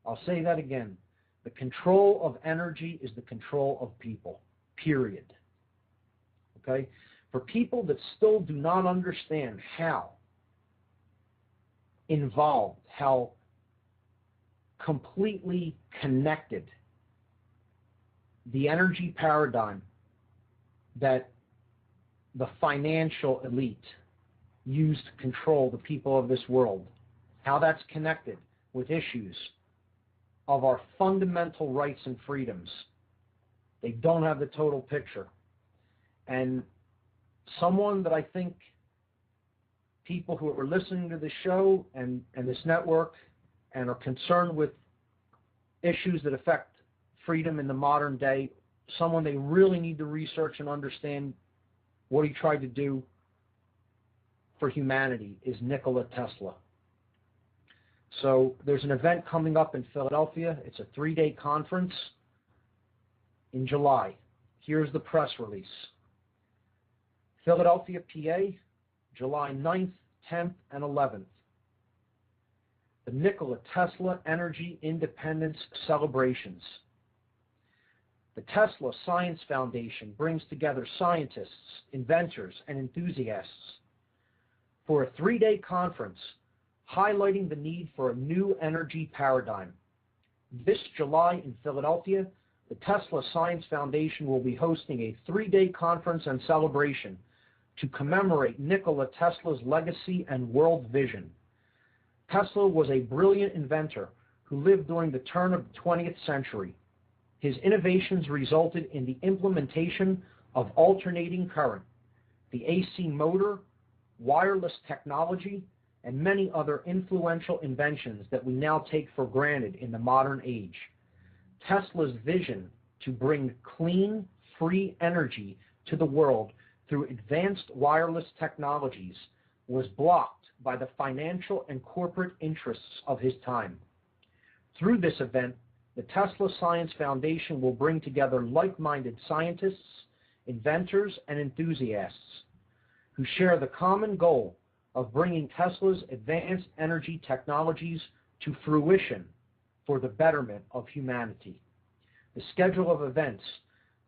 I'll say that again. The control of energy is the control of people, period. Okay? For people that still do not understand how involved, how completely connected the energy paradigm that the financial elite use to control the people of this world, how that's connected with issues of our fundamental rights and freedoms. They don't have the total picture. And someone that I think people who are listening to this show and this network and are concerned with issues that affect freedom in the modern day, someone they really need to research and understand what he tried to do for humanity is Nikola Tesla. So there's an event coming up in Philadelphia. It's a 3-day conference in July. Here's the press release. Philadelphia, PA, July 9th, 10th, and 11th. The Nikola Tesla Energy Independence Celebrations. The The Tesla Science Foundation brings together scientists, inventors, and enthusiasts for a 3-day conference highlighting the need for a new energy paradigm. This July in Philadelphia, the Tesla Science Foundation will be hosting a 3-day conference and celebration to commemorate Nikola Tesla's legacy and world vision. Tesla was a brilliant inventor who lived during the turn of the 20th century. His innovations resulted in the implementation of alternating current, the AC motor, wireless technology, and many other influential inventions that we now take for granted in the modern age. Tesla's vision to bring clean, free energy to the world through advanced wireless technologies was blocked by the financial and corporate interests of his time. Through this event, the Tesla Science Foundation will bring together like-minded scientists, inventors, and enthusiasts who share the common goal of bringing Tesla's advanced energy technologies to fruition for the betterment of humanity. The schedule of events,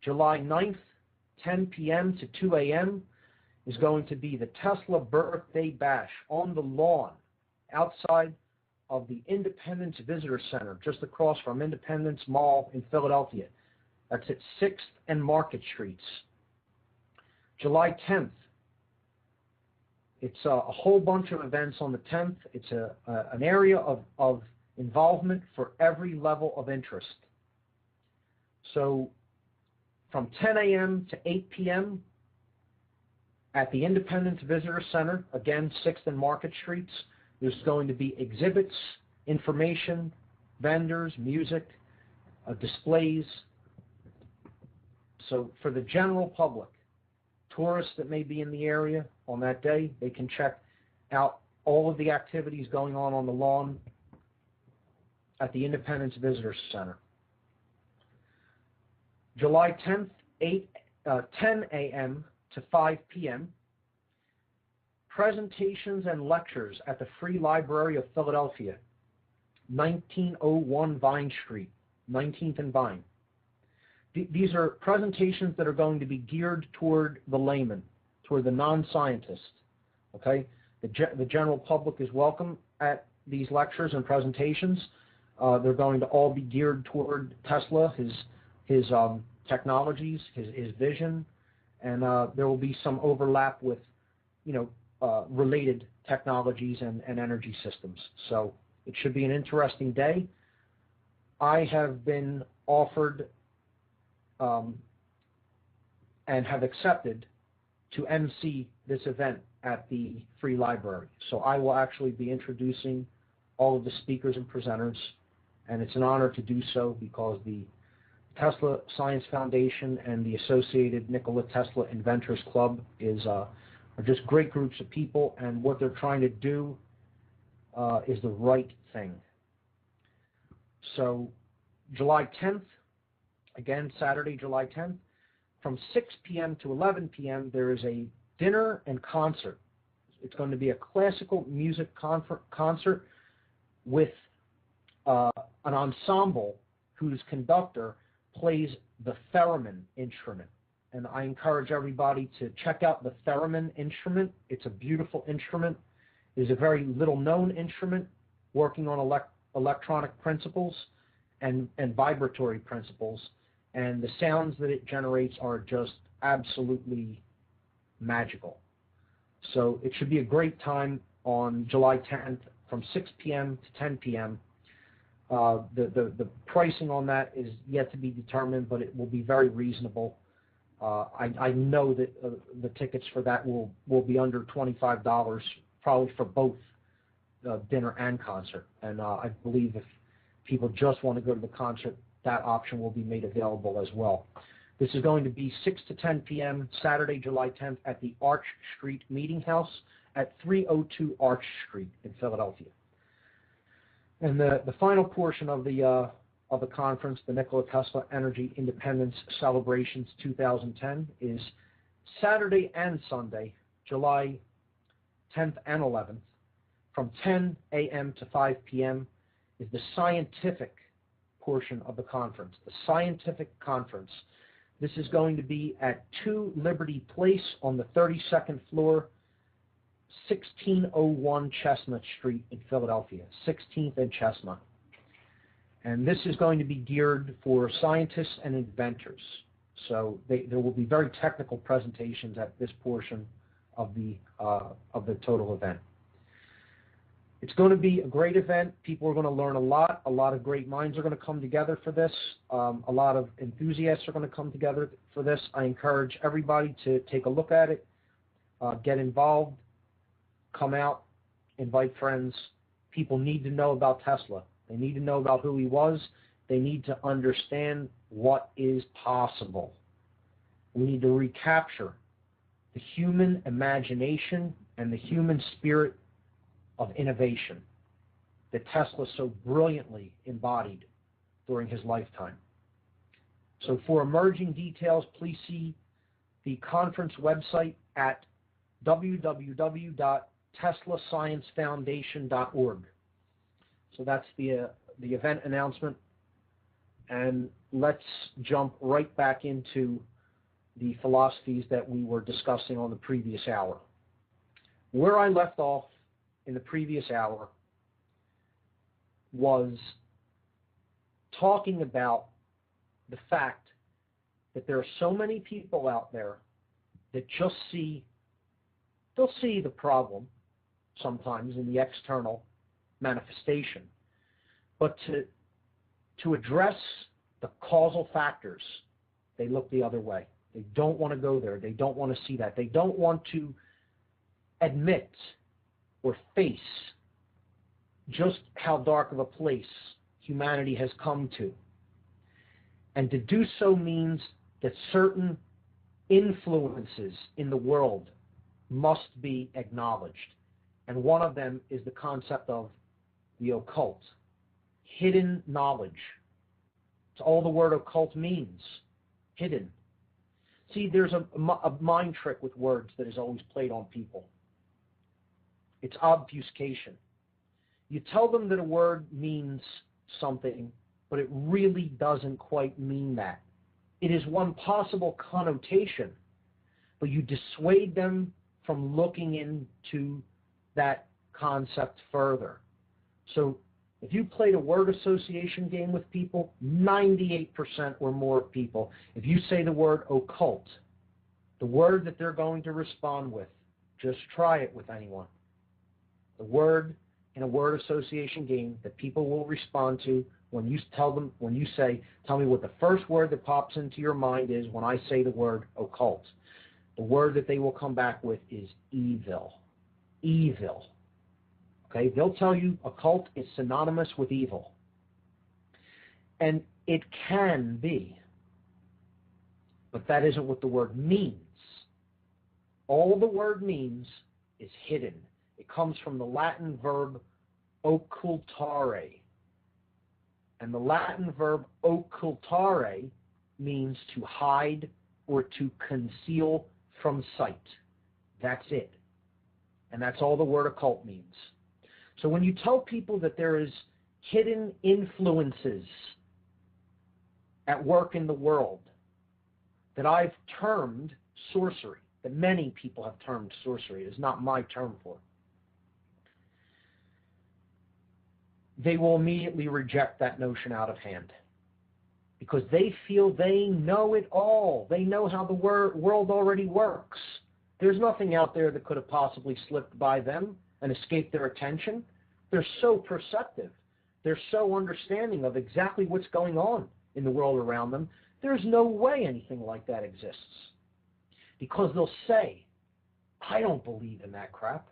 July 9th, 10 p.m. to 2 a.m., is going to be the Tesla Birthday Bash on the lawn outside of the Independence Visitor Center, just across from Independence Mall in Philadelphia. That's at 6th and Market Streets. July 10th, it's a whole bunch of events on the 10th. It's an area of involvement for every level of interest. So from 10 a.m. to 8 p.m. at the Independence Visitor Center, again, 6th and Market Streets, there's going to be exhibits, information, vendors, music, displays. So for the general public, tourists that may be in the area on that day, they can check out all of the activities going on the lawn at the Independence Visitor Center. July 10th, 10 a.m. to 5 p.m., presentations and lectures at the Free Library of Philadelphia, 1901 Vine Street, 19th and Vine. These are presentations that are going to be geared toward the layman, toward the non-scientist. Okay, the general public is welcome at these lectures and presentations. They're going to all be geared toward Tesla, his technologies, his vision, and there will be some overlap with, related technologies and energy systems. So it should be an interesting day. I have been offered and have accepted to MC this event at the Free Library. So I will actually be introducing all of the speakers and presenters, and it's an honor to do so because the Tesla Science Foundation and the associated Nikola Tesla Inventors Club are just great groups of people, and what they're trying to do is the right thing. So July 10th, again, Saturday, July 10th, from 6 p.m. to 11 p.m., there is a dinner and concert. It's going to be a classical music concert with an ensemble whose conductor plays the theremin instrument. And I encourage everybody to check out the theremin instrument. It's a beautiful instrument. It is a very little-known instrument working on electronic principles and vibratory principles. And the sounds that it generates are just absolutely magical. So it should be a great time on July 10th from 6 p.m. to 10 p.m. The pricing on that is yet to be determined, but it will be very reasonable. I know that the tickets for that will be under $25, probably for both dinner and concert. And I believe if people just want to go to the concert, that option will be made available as well. This is going to be 6 to 10 p.m. Saturday, July 10th at the Arch Street Meeting House at 302 Arch Street in Philadelphia. And the final portion of the conference, the Nikola Tesla Energy Independence Celebrations 2010, is Saturday and Sunday, July 10th and 11th, from 10 a.m. to 5 p.m. is the scientific portion of the conference, the scientific conference. This is going to be at 2 Liberty Place on the 32nd floor, 1601 Chestnut Street in Philadelphia, 16th and Chestnut. And this is going to be geared for scientists and inventors. So there will be very technical presentations at this portion of the total event. It's going to be a great event. People are going to learn a lot. A lot of great minds are going to come together for this. A lot of enthusiasts are going to come together for this. I encourage everybody to take a look at it, get involved, come out, invite friends. People need to know about Tesla. They need to know about who he was. They need to understand what is possible. We need to recapture the human imagination and the human spirit of innovation that Tesla so brilliantly embodied during his lifetime. So for emerging details, please see the conference website at www.teslasciencefoundation.org. So that's the event announcement. And let's jump right back into the philosophies that we were discussing on the previous hour. Where I left off in the previous hour was talking about the fact that there are so many people out there that just they'll see the problem sometimes in the external manifestation, but to address the causal factors, they look the other way. They don't want to go there. They don't want to see that. They don't want to admit or face just how dark of a place humanity has come to. And to do so means that certain influences in the world must be acknowledged. And one of them is the concept of the occult, hidden knowledge. It's all the word occult means, hidden. See, there's a mind trick with words that is always played on people. It's obfuscation. You tell them that a word means something, but it really doesn't quite mean that. It is one possible connotation, but you dissuade them from looking into that concept further. So if you played a word association game with people, 98% or more of people, if you say the word occult, the word that they're going to respond with, just try it with anyone. The word in a word association game that people will respond to when you tell me what the first word that pops into your mind is when I say the word occult. The word that they will come back with is evil. Evil. Okay, they'll tell you occult is synonymous with evil. And it can be, but that isn't what the word means. All the word means is hidden. It comes from the Latin verb occultare. And the Latin verb occultare means to hide or to conceal from sight. That's it. And that's all the word occult means. So when you tell people that there is hidden influences at work in the world that I've termed sorcery, that many people have termed sorcery, it is not my term for it, they will immediately reject that notion out of hand because they feel they know it all. They know how the world already works. There's nothing out there that could have possibly slipped by them and escaped their attention. They're so perceptive. They're so understanding of exactly what's going on in the world around them. There's no way anything like that exists. Because they'll say, I don't believe in that crap.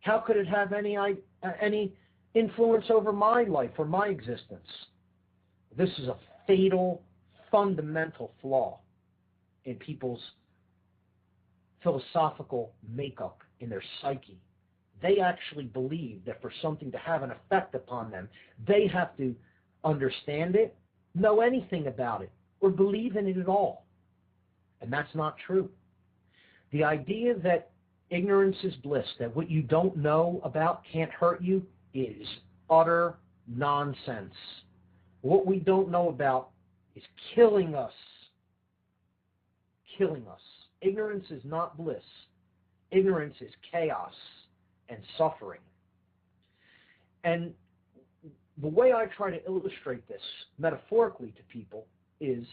How could it have any influence over my life or my existence? This is a fatal, fundamental flaw in people's philosophical makeup, in their psyche. They actually believe that for something to have an effect upon them, they have to understand it, know anything about it, or believe in it at all. And that's not true. The idea that ignorance is bliss, that what you don't know about can't hurt you, is utter nonsense. What we don't know about is killing us. Killing us. Ignorance is not bliss. Ignorance is chaos and suffering. And the way I try to illustrate this metaphorically to people is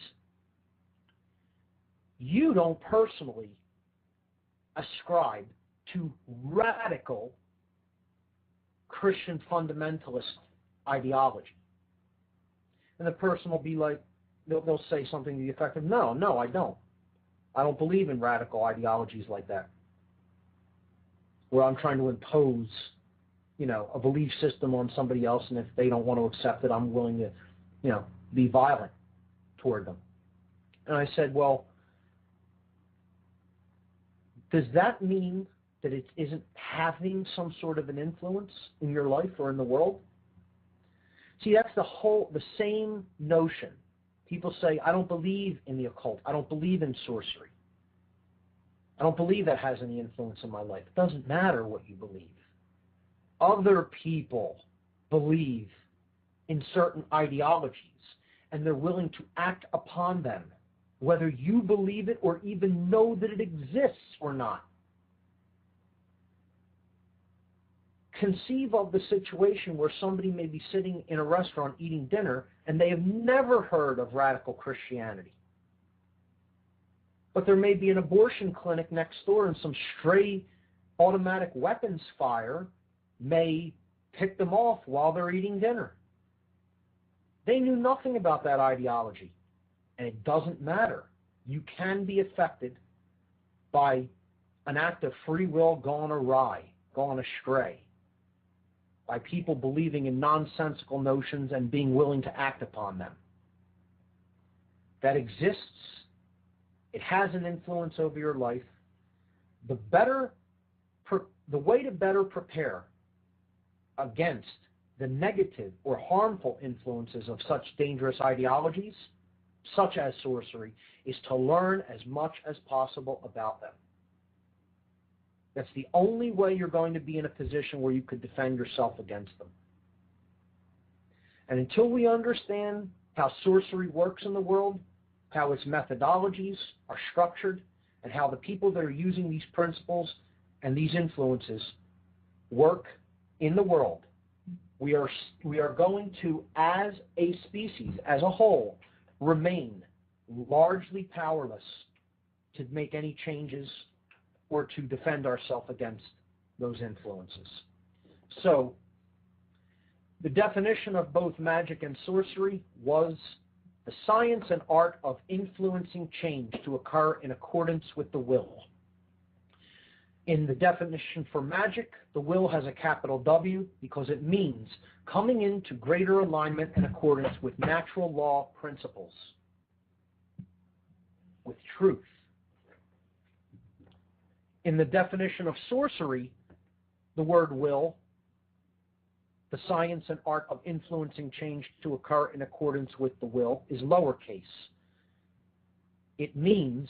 you don't personally ascribe to radical Christian fundamentalist ideology. And the person will be like, they'll say something to the effect of, no, I don't. I don't believe in radical ideologies like that, where I'm trying to impose, a belief system on somebody else, and if they don't want to accept it, I'm willing to, be violent toward them. And I said, well, does that mean that it isn't having some sort of an influence in your life or in the world? See, that's the same notion. People say, I don't believe in the occult. I don't believe in sorcery. I don't believe that has any influence in my life. It doesn't matter what you believe. Other people believe in certain ideologies, and they're willing to act upon them, whether you believe it or even know that it exists or not. Conceive of the situation where somebody may be sitting in a restaurant eating dinner and they have never heard of radical Christianity. But there may be an abortion clinic next door and some stray automatic weapons fire may pick them off while they're eating dinner. They knew nothing about that ideology, and it doesn't matter. You can be affected by an act of free will gone awry, gone astray, by people believing in nonsensical notions and being willing to act upon them. That exists. It has an influence over your life. The way to better prepare against the negative or harmful influences of such dangerous ideologies, such as sorcery, is to learn as much as possible about them. That's the only way you're going to be in a position where you could defend yourself against them. And until we understand how sorcery works in the world, how its methodologies are structured, and how the people that are using these principles and these influences work in the world, we are going to, as a species, as a whole, remain largely powerless to make any changes or to defend ourselves against those influences. So, the definition of both magic and sorcery was the science and art of influencing change to occur in accordance with the will. In the definition for magic, the will has a capital W because it means coming into greater alignment and accordance with natural law principles, with truth. In the definition of sorcery, the word will, the science and art of influencing change to occur in accordance with the will, is lowercase. It means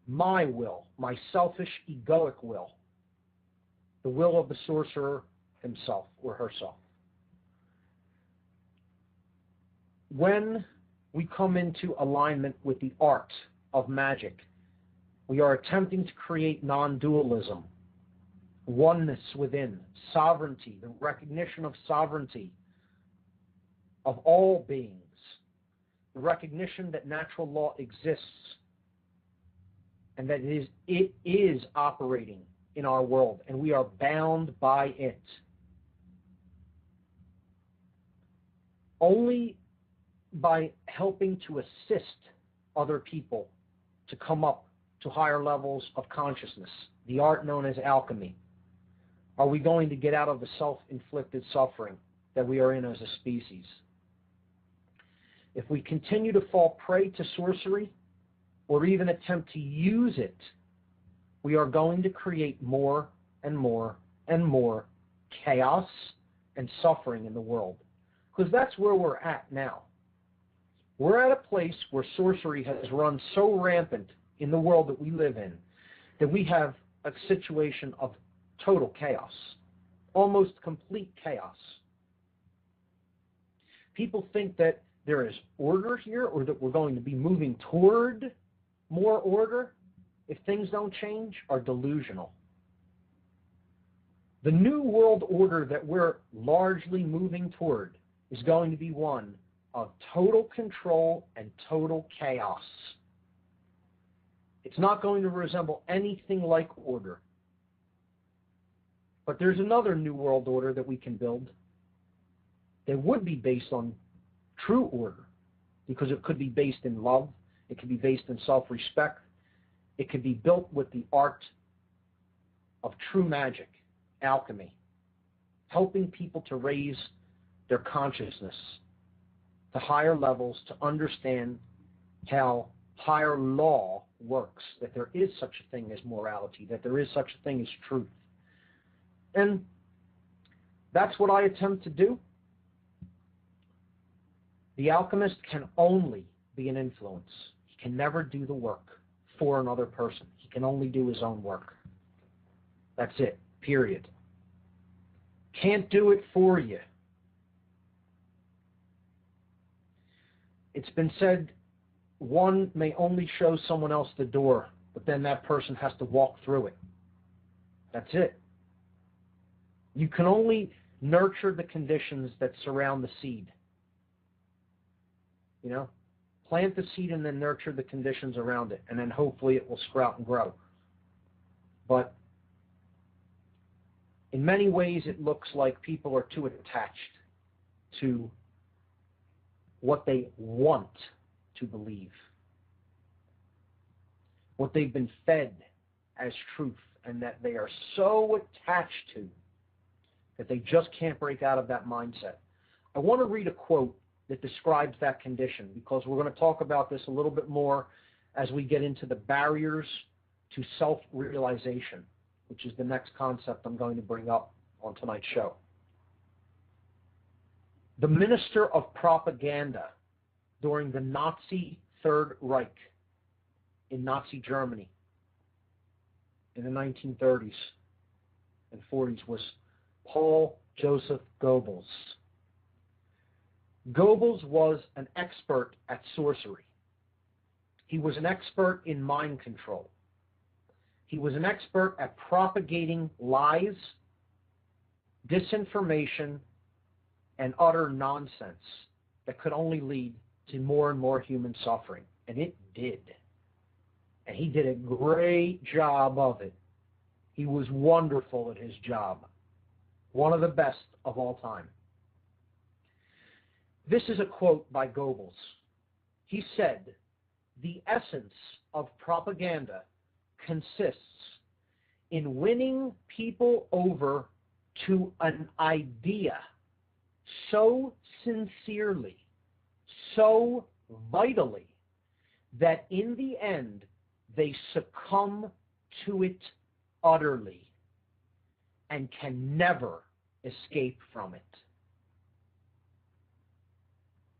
my will, my selfish, egoic will, the will of the sorcerer himself or herself. When we come into alignment with the art of magic, we are attempting to create non-dualism, oneness within, sovereignty, the recognition of sovereignty of all beings, the recognition that natural law exists and that it is operating in our world, and we are bound by it. Only by helping to assist other people to come up to higher levels of consciousness, the art known as alchemy, are we going to get out of the self-inflicted suffering that we are in as a species. If we continue to fall prey to sorcery, or even attempt to use it, we are going to create more and more and more chaos and suffering in the world. Because that's where we're at now. We're at a place where sorcery has run so rampant in the world that we live in that we have a situation of total chaos, almost complete chaos. People think that there is order here or that we're going to be moving toward more order if things don't change are delusional. The new world order that we're largely moving toward is going to be one of total control and total chaos. It's not going to resemble anything like order. But there's another new world order that we can build that would be based on true order, because it could be based in love, it could be based in self-respect, it could be built with the art of true magic, alchemy, helping people to raise their consciousness to higher levels, to understand how higher law works, that there is such a thing as morality, that there is such a thing as truth. And that's what I attempt to do. The alchemist can only be an influence. He can never do the work for another person. He can only do his own work. That's it, period. Can't do it for you. It's been said one may only show someone else the door, but then that person has to walk through it. That's it. You can only nurture the conditions that surround the seed. You know, plant the seed and then nurture the conditions around it, and then hopefully it will sprout and grow. But in many ways it looks like people are too attached to what they want to believe, what they've been fed as truth, and that they are so attached to that they just can't break out of that mindset. I want to read a quote that describes that condition, because we're going to talk about this a little bit more as we get into the barriers to self-realization, which is the next concept I'm going to bring up on tonight's show. The minister of propaganda during the Nazi Third Reich in Nazi Germany in the 1930s and 40s was Paul Joseph Goebbels. Goebbels was an expert at sorcery. He was an expert in mind control. He was an expert at propagating lies, disinformation, and utter nonsense that could only lead to more and more human suffering. And it did. And he did a great job of it. He was wonderful at his job. One of the best of all time. This is a quote by Goebbels. He said, "The essence of propaganda consists in winning people over to an idea so sincerely, so vitally, that in the end they succumb to it utterly and can never escape from it."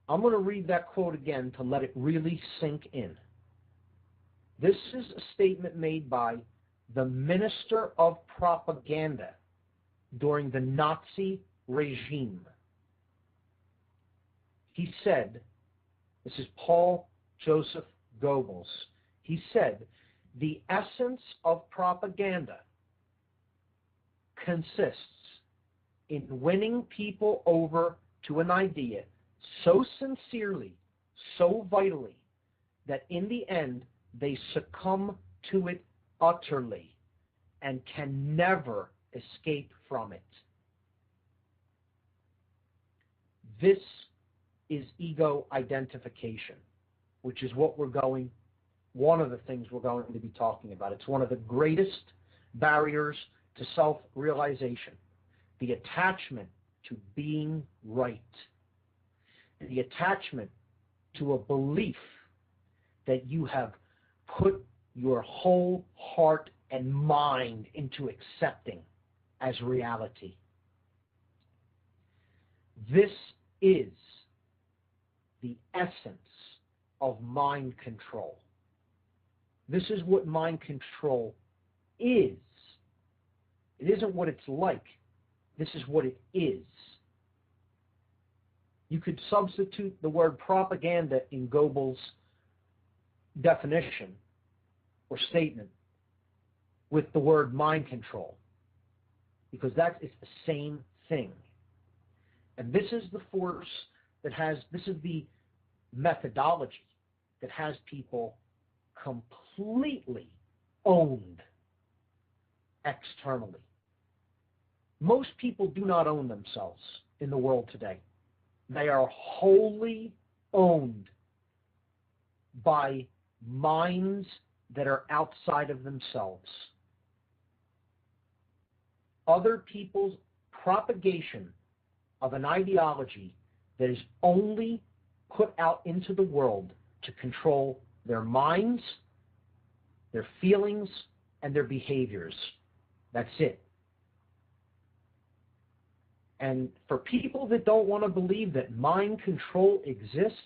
I'm going to read that quote again to let it really sink in. This is a statement made by the minister of propaganda during the Nazi regime. He said, this is Paul Joseph Goebbels, he said, "The essence of propaganda consists in winning people over to an idea so sincerely, so vitally, that in the end they succumb to it utterly and can never escape from it." This is ego identification, which is what one of the things we're going to be talking about. It's one of the greatest barriers to self-realization, the attachment to being right, the attachment to a belief that you have put your whole heart and mind into accepting as reality. This is the essence of mind control. This is what mind control is. It isn't what it's like. This is what it is. You could substitute the word propaganda in Goebbels' definition or statement with the word mind control, because it's the same thing. And this is the force this is the methodology that has people completely owned externally. Most people do not own themselves in the world today. They are wholly owned by minds that are outside of themselves. Other people's propagation of an ideology that is only put out into the world to control their minds, their feelings, and their behaviors. That's it. And for people that don't want to believe that mind control exists,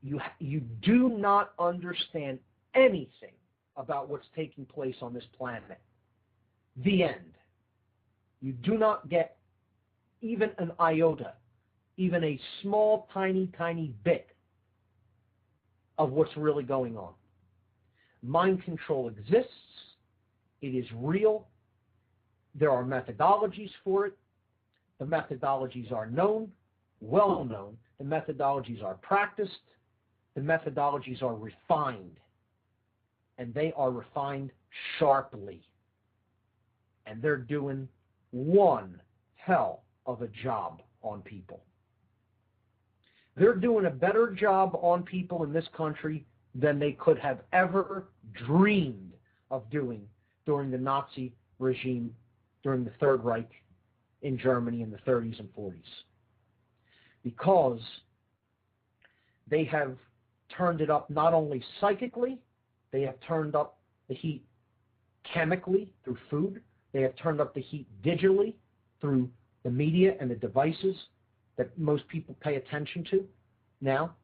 you do not understand anything about what's taking place on this planet. The end. You do not get even an iota, even a small, tiny, tiny bit of what's really going on. Mind control exists. It is real. There are methodologies for it. The methodologies are known, well known. The methodologies are practiced. The methodologies are refined. And they are refined sharply. And they're doing one hell of a job on people. They're doing a better job on people in this country than they could have ever dreamed of doing during the Nazi regime, during the Third Reich in Germany in the 30s and 40s. Because they have turned it up not only psychically, they have turned up the heat chemically through food, they have turned up the heat digitally through the media and the devices that most people pay attention to now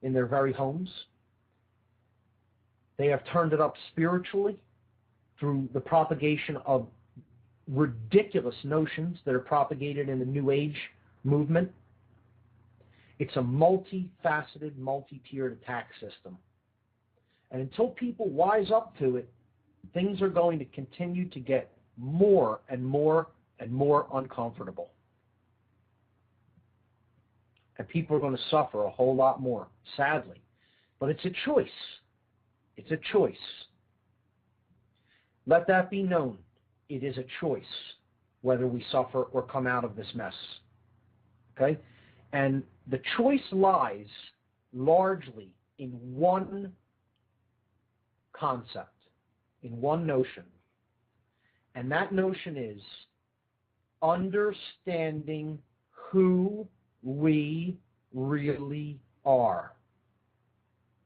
in their very homes. They have turned it up spiritually through the propagation of ridiculous notions that are propagated in the New Age movement. It's a multifaceted, multi-tiered attack system. And until people wise up to it, things are going to continue to get more and more and more uncomfortable. And people are going to suffer a whole lot more, sadly. But it's a choice. It's a choice. Let that be known. It is a choice whether we suffer or come out of this mess. Okay? And the choice lies largely in one concept, in one notion. And that notion is understanding who we really are.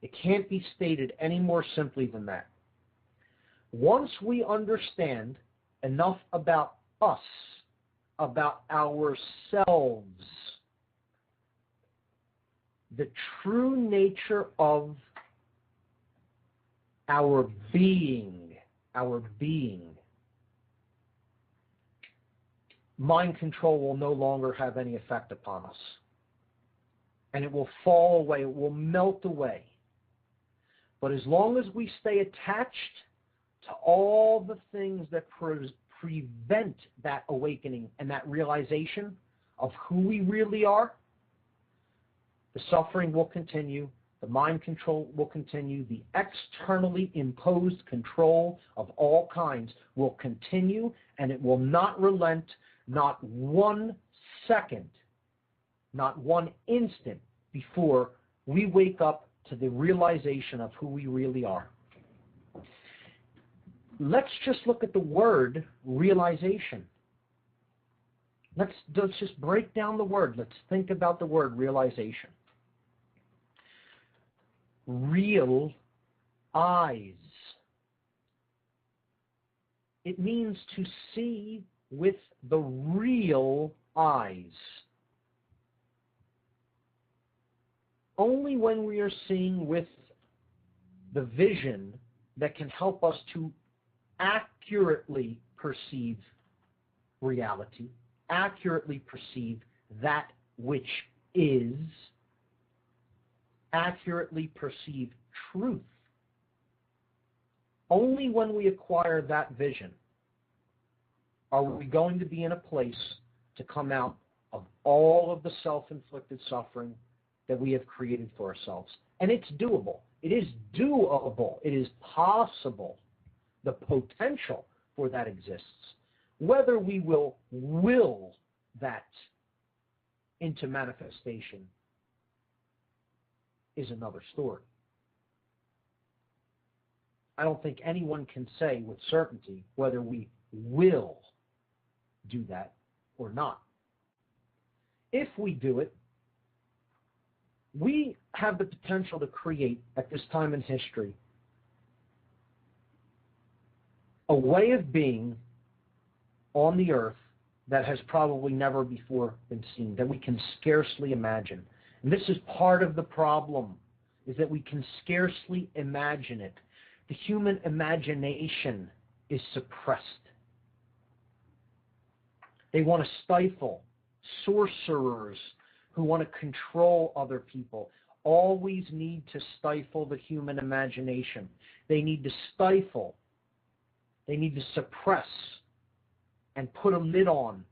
It can't be stated any more simply than that. Once we understand enough about us, about ourselves, the true nature of our being, mind control will no longer have any effect upon us. And it will fall away, it will melt away. But as long as we stay attached to all the things that prevent that awakening and that realization of who we really are, the suffering will continue, the mind control will continue, the externally imposed control of all kinds will continue, and it will not relent, not 1 second, not 1 instant before we wake up to the realization of who we really are. Let's just look at the word realization. Let's just break down the word. Let's think about the word realization. Real eyes. It means to see with the real eyes. Only when we are seeing with the vision that can help us to accurately perceive reality, accurately perceive that which is accurately perceived truth. Only when we acquire that vision are we going to be in a place to come out of all of the self-inflicted suffering that we have created for ourselves. And it's doable. It is doable. It is possible. The potential for that exists. Whether we will that into manifestation is another story. I don't think anyone can say with certainty whether we will do that or not. If we do it, we have the potential to create, at this time in history, a way of being on the earth that has probably never before been seen, that we can scarcely imagine. And this is part of the problem, is that we can scarcely imagine it. The human imagination is suppressed. They want to stifle. Sorcerers who want to control other people always need to stifle the human imagination. They need to stifle. They need to suppress and put a lid on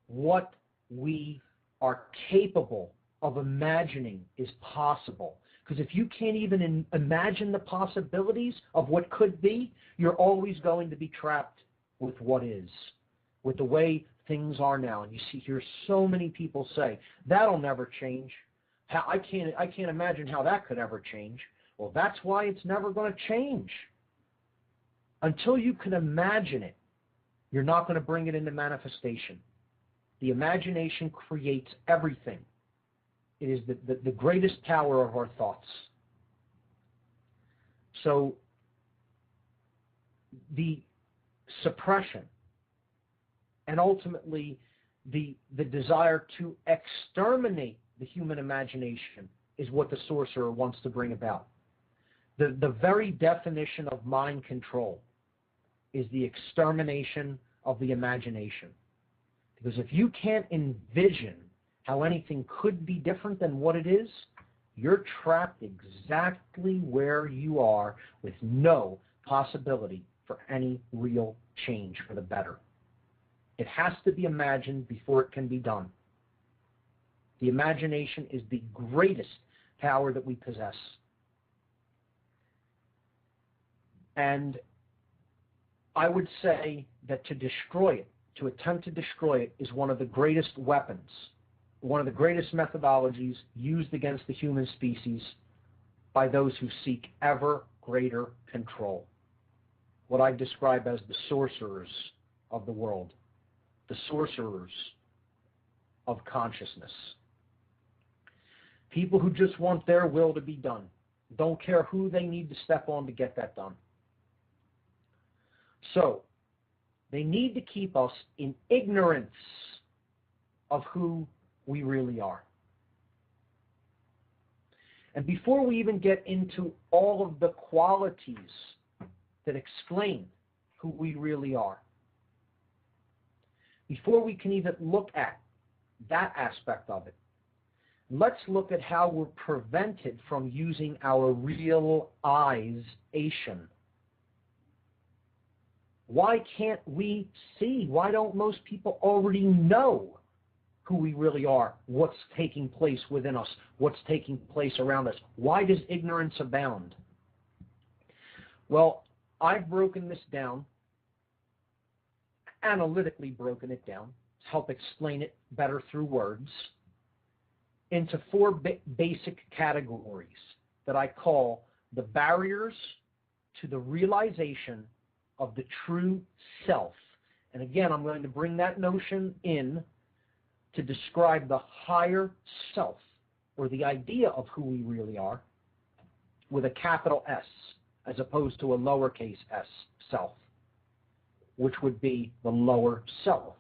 what we are capable of imagining is possible. Because if you can't even imagine the possibilities of what could be, you're always going to be trapped with what is, with the way things are now. And you hear so many people say, that'll never change. I can't imagine how that could ever change. Well, that's why it's never going to change. Until you can imagine it, you're not going to bring it into manifestation. The imagination creates everything. It is the greatest power of our thoughts. So the suppression and ultimately the desire to exterminate the human imagination is what the sorcerer wants to bring about. The very definition of mind control is the extermination of the imagination. Because if you can't envision how anything could be different than what it is, you're trapped exactly where you are with no possibility for any real change for the better. It has to be imagined before it can be done. The imagination is the greatest power that we possess. And I would say that to destroy it, to attempt to destroy it, is one of the greatest weapons, one of the greatest methodologies used against the human species by those who seek ever greater control. What I describe as the sorcerers of the world, the sorcerers of consciousness. People who just want their will to be done, don't care who they need to step on to get that done. So, they need to keep us in ignorance of who we really are. And before we even get into all of the qualities that explain who we really are, before we can even look at that aspect of it, let's look at how we're prevented from using our realization. Why can't we see? Why don't most people already know who we really are, what's taking place within us, what's taking place around us? Why does ignorance abound? Well, I've broken this down, analytically broken it down, to help explain it better through words, into four basic categories that I call the barriers to the realization of the true self. And again, I'm going to bring that notion in to describe the higher self, or the idea of who we really are, with a capital S, as opposed to a lowercase s, self, which would be the lower self,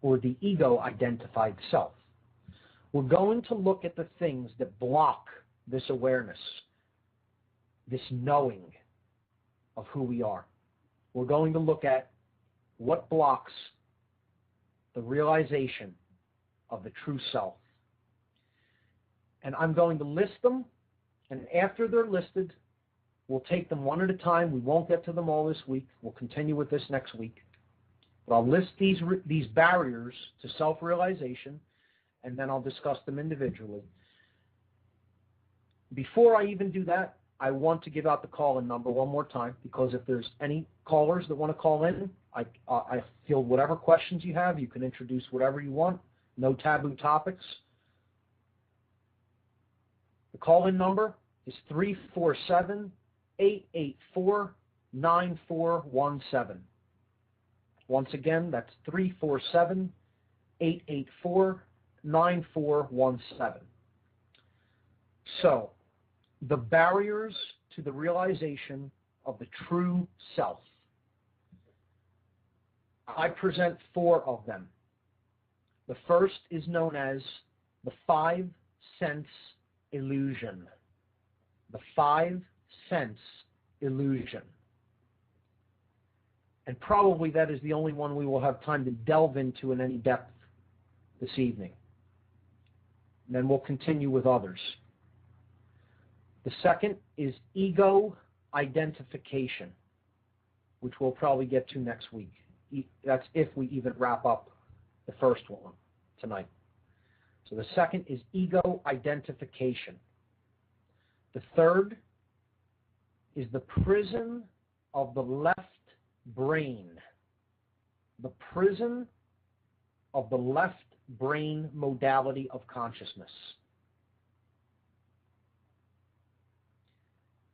or the ego-identified self. We're going to look at the things that block this awareness, this knowing of who we are. We're going to look at what blocks the realization of the true self. And I'm going to list them, and after they're listed, we'll take them one at a time. We won't get to them all this week. We'll continue with this next week. But I'll list these barriers to self-realization, and then I'll discuss them individually. Before I even do that, I want to give out the call-in number one more time, because if there's any callers that want to call in, I field whatever questions you have. You can introduce whatever you want. No taboo topics. The call-in number is 347-884-9417. Once again, that's 347-884-9417. So, the barriers to the realization of the true self. I present 4 of them. The first is known as the 5-sense illusion. The 5-sense illusion. And probably that is the only one we will have time to delve into in any depth this evening. And then we'll continue with others. The second is ego identification, which we'll probably get to next week. That's if we even wrap up the first one tonight. So the second is ego identification. The third is the prison of the left brain. The prison of the left brain modality of consciousness.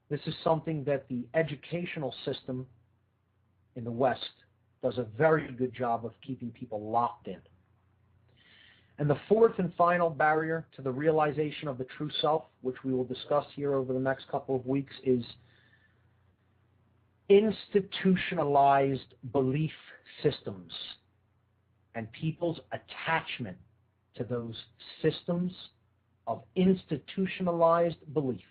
This is something that the educational system in the West does a very good job of keeping people locked in. And the fourth and final barrier to the realization of the true self, which we will discuss here over the next couple of weeks, is institutionalized belief systems and people's attachment to those systems of institutionalized belief.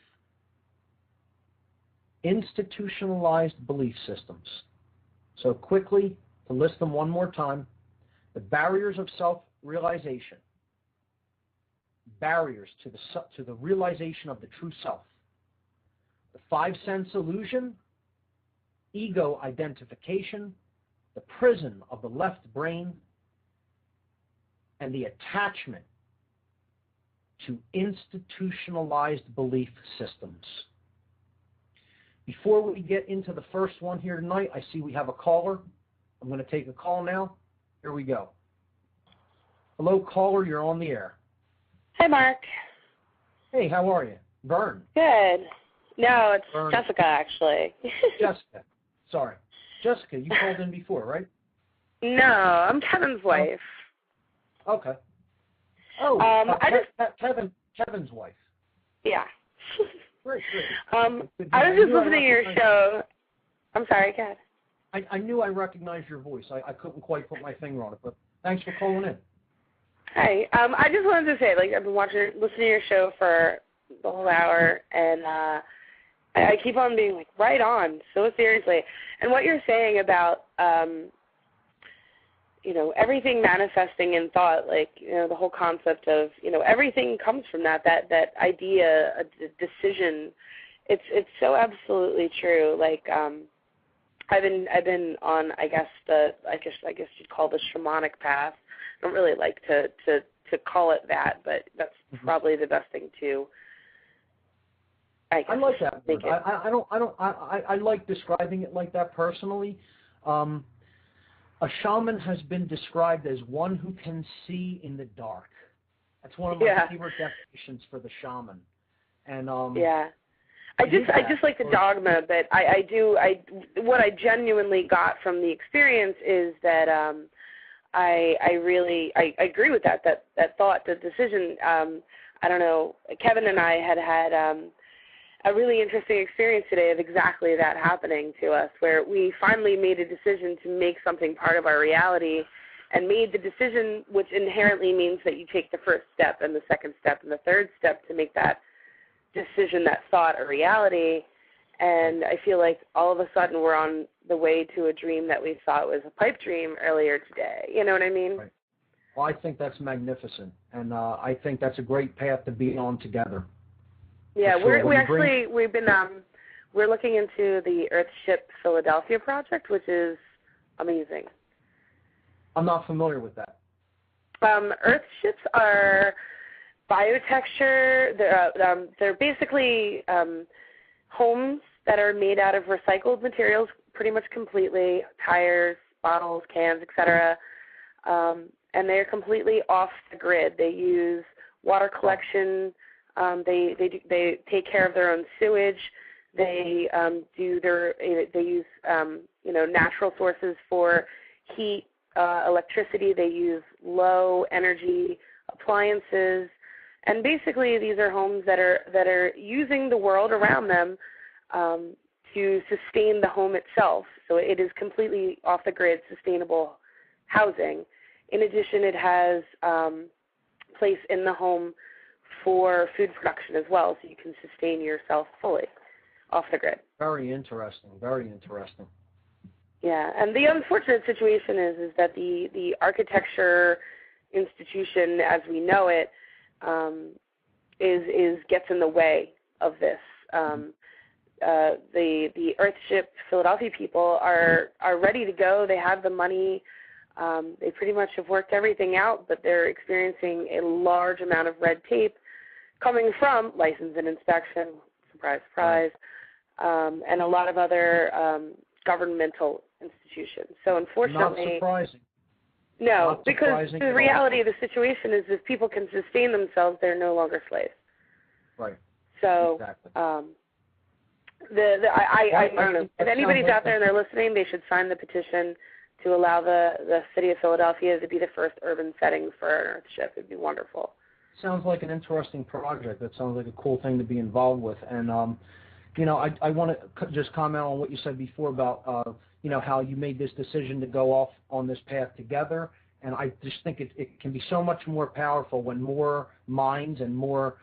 Institutionalized belief systems. So quickly, to list them one more time, the barriers of self-realization, barriers to the realization of the true self, the 5-sense illusion, ego identification, the prison of the left brain, and the attachment to institutionalized belief systems. Before we get into the first one here tonight, I see we have a caller. I'm going to take a call now. Here we go. Hello, caller. You're on the air. Hi, Mark. Hey, how are you? Vern. Good. No, it's Vern. Jessica, actually. Jessica. Sorry. Jessica, you called in before, right? No, I'm Kevin's wife. Okay. Oh, Kevin's wife. Yeah. Great. I was just listening to your show. I'm sorry, go ahead. I knew I recognized your voice. I couldn't quite put my finger on it, but thanks for calling in. Hi. I just wanted to say, I've been listening to your show for the whole hour, and I keep on being right on, so seriously. And what you're saying about, everything manifesting in thought, the whole concept of, everything comes from that idea, a decision. It's so absolutely true. I've been on, I guess you'd call the shamanic path. I don't really like to call it that, but that's probably the best thing to. I like that word. I like describing it like that personally. A shaman has been described as one who can see in the dark. That's one of my favorite definitions for the shaman. And I just like the dogma, but what I genuinely got from the experience is that I agree with that thought, the decision. I don't know, Kevin and I had a really interesting experience today of exactly that happening to us, where we finally made a decision to make something part of our reality, and made the decision, which inherently means that you take the first step and the second step and the third step to make that decision, that thought, a reality. And I feel like all of a sudden we're on the way to a dream that we thought was a pipe dream earlier today. You know what I mean? Right. Well, I think that's magnificent, and I think that's a great path to be on together. Yeah, sure. We're looking into the Earthship Philadelphia project, which is amazing. I'm not familiar with that. Earthships are biotexture. They're basically homes that are made out of recycled materials pretty much completely, tires, bottles, cans, etc. And they're completely off the grid. They use water collection. They take care of their own sewage. They use natural sources for heat, electricity. They use low energy appliances, and basically these are homes that are using the world around them to sustain the home itself. So it is completely off the grid, sustainable housing. In addition, it has place in the home for food production as well, so you can sustain yourself fully off the grid. Very interesting. Very interesting. Yeah, and the unfortunate situation is that the architecture institution, as we know it, gets in the way of this. The Earthship Philadelphia people are ready to go. They have the money. They pretty much have worked everything out, but they're experiencing a large amount of red tape coming from license and inspection, surprise, surprise, and a lot of other governmental institutions. So unfortunately, not surprising. No, not because surprising the reality of the situation is if people can sustain themselves, they're no longer slaves. Right. So, exactly. I don't know. If anybody's out there and they're listening, they should sign the petition to allow the city of Philadelphia to be the first urban setting for an Earthship. It'd be wonderful. Sounds like an interesting project. That sounds like a cool thing to be involved with. And, I want to just comment on what you said before about, how you made this decision to go off on this path together. And I just think it can be so much more powerful when more minds and more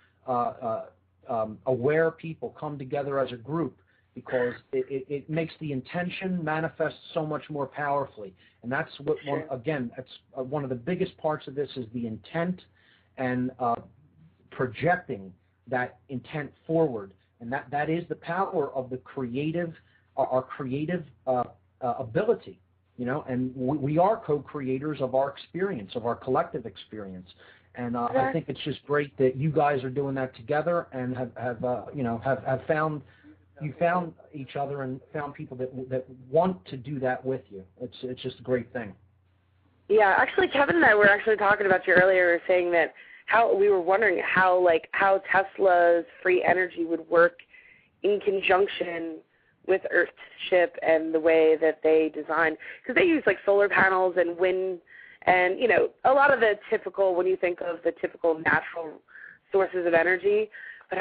aware people come together as a group, because it makes the intention manifest so much more powerfully. And that's what, that's one of the biggest parts of this is the intent and projecting that intent forward. And that is the power of the our creative ability, and we are co-creators of our experience, of our collective experience. And I think it's just great that you guys are doing that together and have found each other and found people that want to do that with you. It's just a great thing. Yeah, actually, Kevin and I were actually talking about you earlier, saying that we were wondering how Tesla's free energy would work in conjunction with Earthship and the way that they design, because they use solar panels and wind and a lot of the typical, when you think of the typical natural sources of energy. But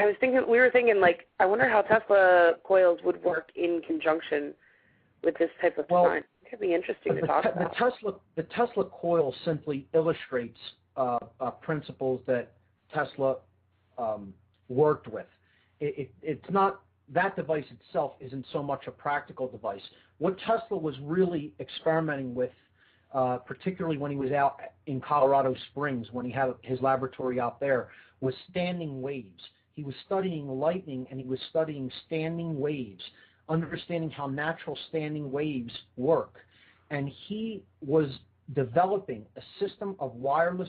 we were thinking I wonder how Tesla coils would work in conjunction with this type of design. It could be interesting to talk about. The Tesla coil simply illustrates principles that Tesla worked with. It's not, that device itself isn't so much a practical device. What Tesla was really experimenting with, particularly when he was out in Colorado Springs, when he had his laboratory out there, was standing waves. He was studying lightning, and he was studying standing waves, understanding how natural standing waves work. And he was developing a system of wireless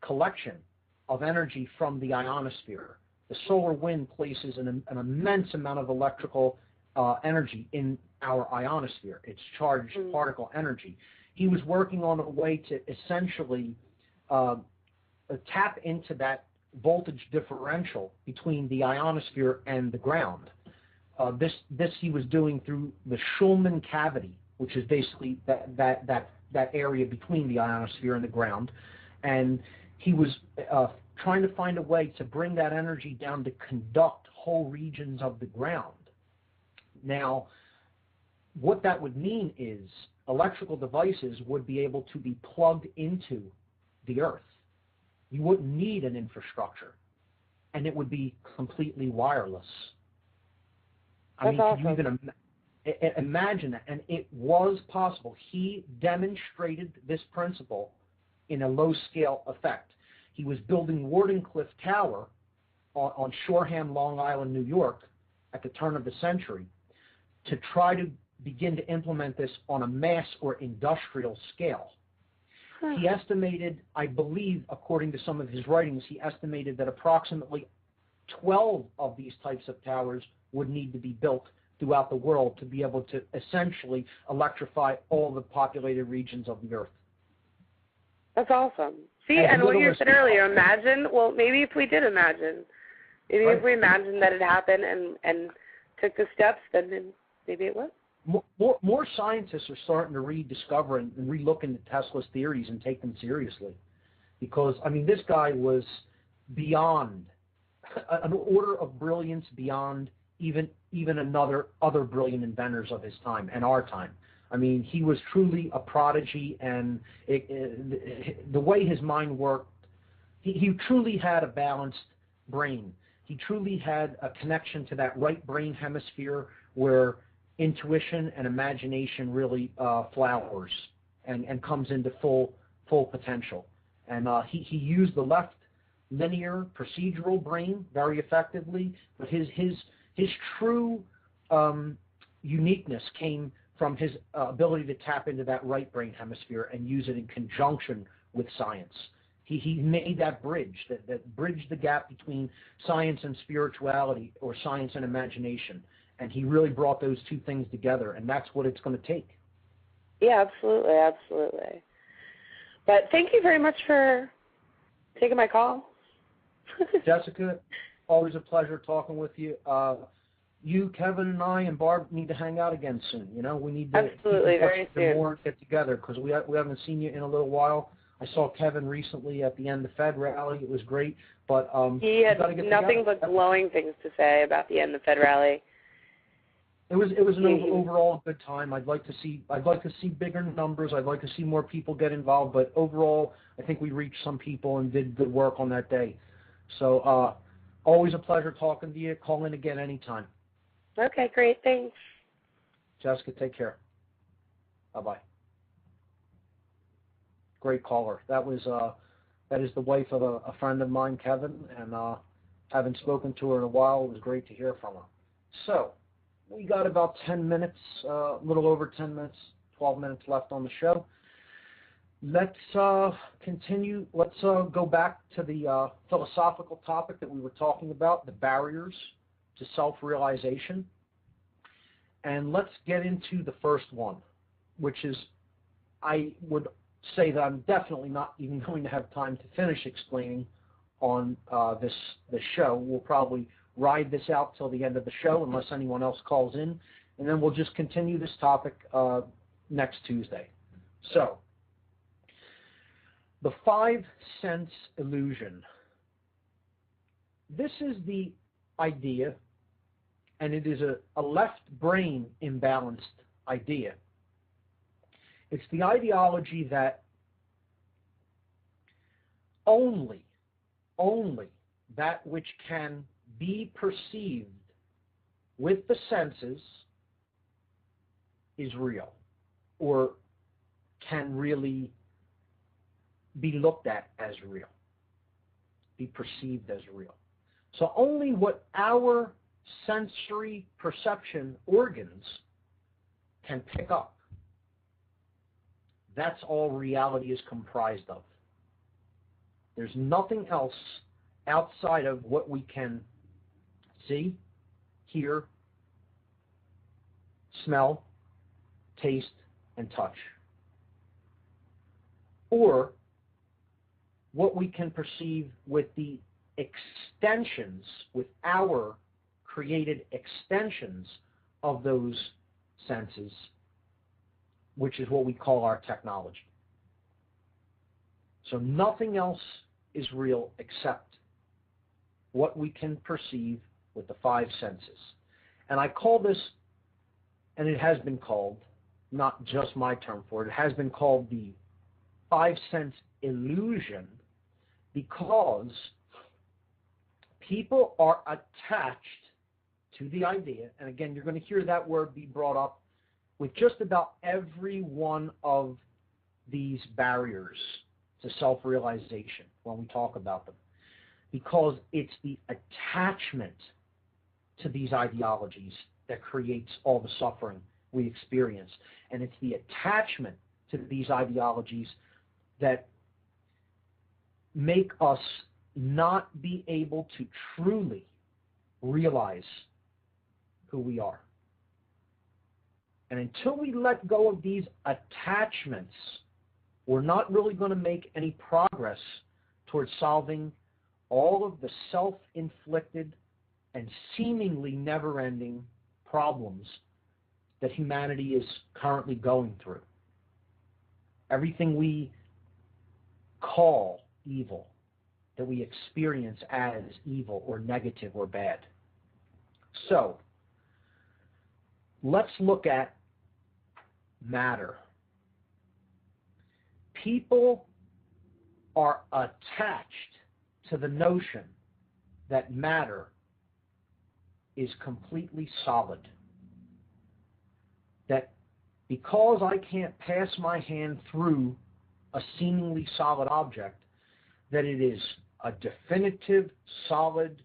collection of energy from the ionosphere. The solar wind places an immense amount of electrical energy in our ionosphere. It's charged particle energy. He was working on a way to essentially tap into that voltage differential between the ionosphere and the ground. This he was doing through the Schulman cavity, which is basically that area between the ionosphere and the ground. And he was trying to find a way to bring that energy down to conduct whole regions of the ground. Now, what that would mean is electrical devices would be able to be plugged into the earth. You wouldn't need an infrastructure, and it would be completely wireless. Awesome. Can you even imagine that? And it was possible. He demonstrated this principle in a low-scale effect. He was building Wardenclyffe Tower on Shoreham, Long Island, New York, at the turn of the century, to try to begin to implement this on a mass or industrial scale. He estimated, I believe, according to some of his writings, he estimated that approximately 12 of these types of towers would need to be built throughout the world to be able to essentially electrify all the populated regions of the Earth. That's awesome. See, and what you said earlier, imagine, well, maybe if we did imagine, maybe if we imagined that it happened and took the steps, then maybe it would. More scientists are starting to rediscover and relook into Tesla's theories and take them seriously. Because, I mean, this guy was beyond, an order of brilliance beyond even other brilliant inventors of his time and our time. I mean, he was truly a prodigy, and the way his mind worked, he truly had a balanced brain. He truly had a connection to that right brain hemisphere where intuition and imagination really flowers and comes into full potential. And he used the left linear procedural brain very effectively, but his true uniqueness came from his ability to tap into that right brain hemisphere and use it in conjunction with science. He made that bridge, that bridged the gap between science and spirituality, or science and imagination. And he really brought those two things together, and that's what it's going to take. Yeah, absolutely, absolutely. But thank you very much for taking my call. Jessica, always a pleasure talking with you. You, Kevin, and I, and Barb need to hang out again soon. You know, we need to absolutely very soon more and get together, because we haven't seen you in a little while. I saw Kevin recently at the end of the Fed rally. It was great, but he had nothing but glowing things to say about the end of the Fed rally. It was an overall good time. I'd like to see bigger numbers. I'd like to see more people get involved. But overall, I think we reached some people and did good work on that day. So always a pleasure talking to you. Call in again anytime. Okay, great. Thanks. Jessica, take care. Bye-bye. Great caller. That is the wife of a friend of mine, Kevin, and haven't spoken to her in a while. It was great to hear from her. So we got about 10 minutes, a little over 10 minutes, 12 minutes left on the show. Let's continue. Let's go back to the philosophical topic that we were talking about, the barriers to self-realization. And let's get into the first one, which is, I would say that I'm definitely not even going to have time to finish explaining on this show. We'll probably ride this out till the end of the show unless anyone else calls in, and then we'll just continue this topic next Tuesday. So, the 5 sense illusion. This is the idea, and it is a left brain imbalanced idea. It's the ideology that only that which can be perceived with the senses is real, or can really be looked at as real, be perceived as real. So only what our sensory perception organs can pick up, that's all reality is comprised of. There's nothing else outside of what we can see, hear, smell, taste, and touch. Or what we can perceive with the extensions, with our created extensions of those senses, which is what we call our technology. So nothing else is real except what we can perceive with the 5 senses. And I call this, and it has been called, not just my term for it, it has been called the 5-sense illusion, because people are attached to the idea, and again, you're going to hear that word be brought up with just about every one of these barriers to self-realization when we talk about them, because it's the attachment to these ideologies that creates all the suffering we experience. And it's the attachment to these ideologies that make us not be able to truly realize who we are. And until we let go of these attachments, we're not really going to make any progress towards solving all of the self-inflicted and seemingly never-ending problems that humanity is currently going through. Everything we call evil, that we experience as evil or negative or bad. So, let's look at matter. People are attached to the notion that matter is completely solid. That because I can't pass my hand through a seemingly solid object, that it is a definitive, solid,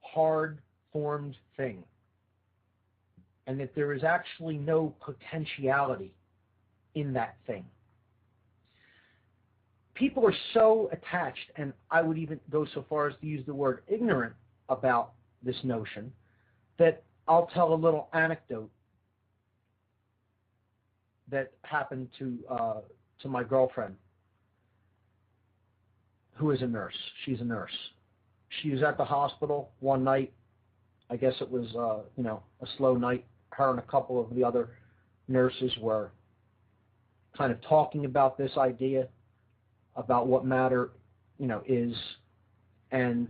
hard-formed thing. And that there is actually no potentiality in that thing. People are so attached, and I would even go so far as to use the word ignorant about this notion, that I'll tell a little anecdote that happened to my girlfriend, who is a nurse. She's a nurse. She was at the hospital one night. I guess it was a slow night. Her and a couple of the other nurses were kind of talking about this idea, about what matter, is. And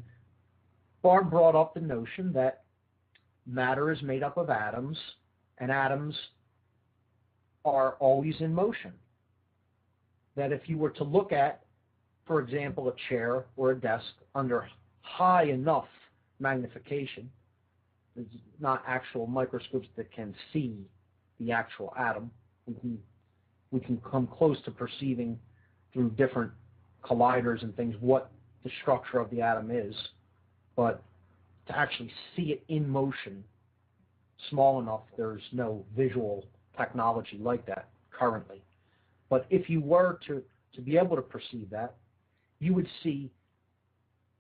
Barb brought up the notion that matter is made up of atoms, and atoms are always in motion. That if you were to look at, for example, a chair or a desk under high enough magnification, there's not actual microscopes that can see the actual atom. We can come close to perceiving through different colliders and things what the structure of the atom is, but to actually see it in motion, small enough, there's no visual technology like that currently. But if you were to be able to perceive that, you would see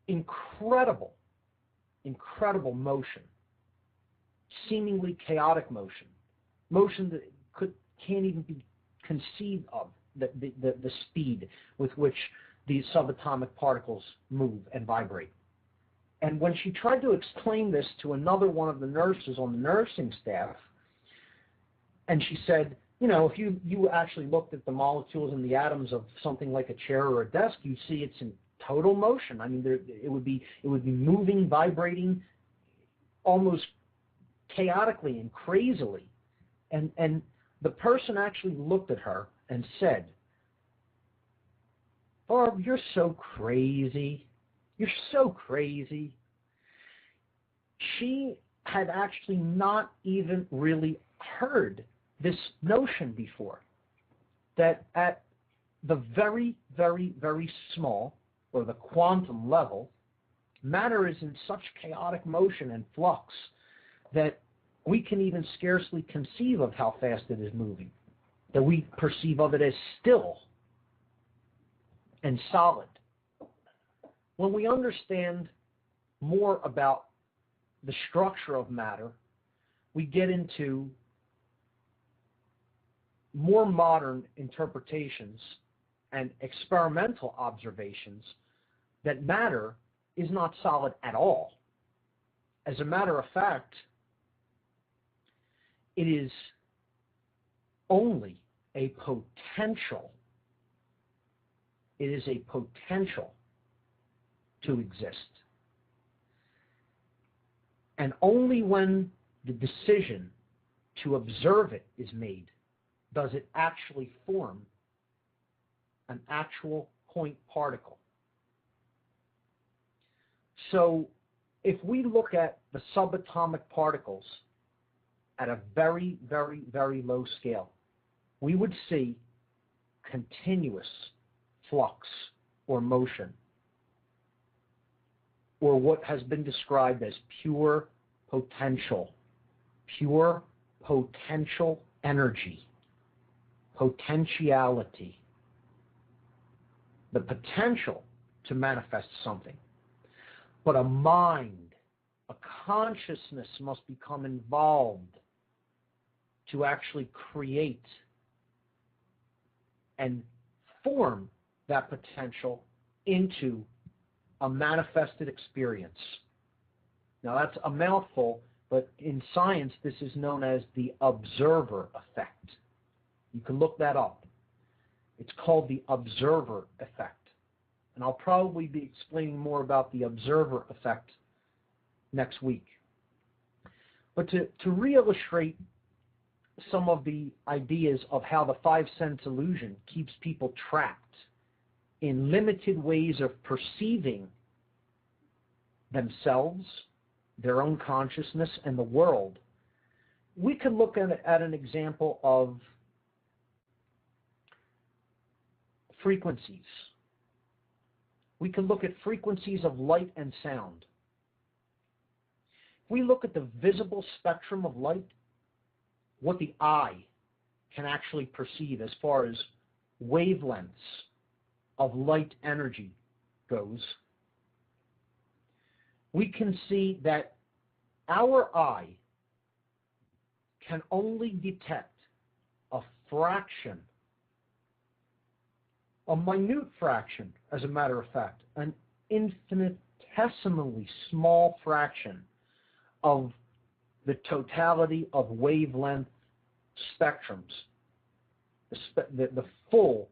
incredible motion, seemingly chaotic motion that can't even be conceived of, the speed with which these subatomic particles move and vibrate. And when she tried to explain this to another one of the nurses on the nursing staff, and she said, if you actually looked at the molecules and the atoms of something like a chair or a desk, you'd see it's in total motion. I mean, it would be moving, vibrating, almost chaotically and crazily. And the person actually looked at her and said, "Barb, you're so crazy. You're so crazy." She had actually not even really heard this notion before, that at the very, very, very small, or the quantum level, matter is in such chaotic motion and flux that we can even scarcely conceive of how fast it is moving, that we perceive of it as still and solid. When we understand more about the structure of matter, we get into more modern interpretations and experimental observations that matter is not solid at all. As a matter of fact, it is only a potential. It is a potential to exist. And only when the decision to observe it is made does it actually form an actual point particle. So if we look at the subatomic particles at a very, very, very low scale, we would see continuous flux or motion, or what has been described as pure potential energy, potentiality, the potential to manifest something. But a mind, a consciousness must become involved to actually create and form that potential into a manifested experience. Now that's a mouthful, but in science this is known as the observer effect. You can look that up. It's called the observer effect. And I'll probably be explaining more about the observer effect next week. But to re-illustrate some of the ideas of how the five-sense illusion keeps people trapped in limited ways of perceiving themselves, their own consciousness, and the world, we could look at an example of frequencies. We can look at frequencies of light and sound. If we look at the visible spectrum of light, what the eye can actually perceive as far as wavelengths of light energy goes, we can see that our eye can only detect a fraction, a minute fraction, as a matter of fact, an infinitesimally small fraction of the totality of wavelength spectrums, the full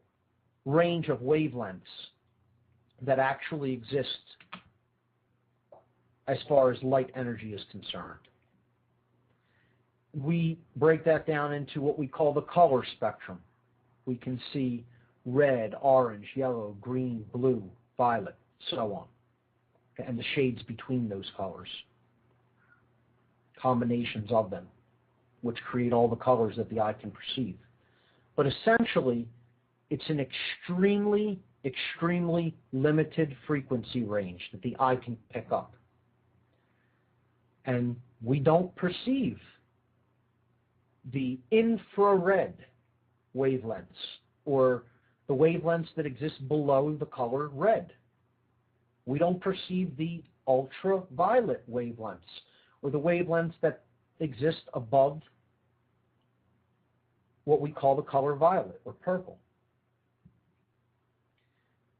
range of wavelengths that actually exist as far as light energy is concerned. We break that down into what we call the color spectrum. We can see red, orange, yellow, green, blue, violet, so on, and the shades between those colors, combinations of them, which create all the colors that the eye can perceive. But essentially, it's an extremely, extremely limited frequency range that the eye can pick up. And we don't perceive the infrared wavelengths, or the wavelengths that exist below the color red. We don't perceive the ultraviolet wavelengths, or the wavelengths that exist above what we call the color violet or purple.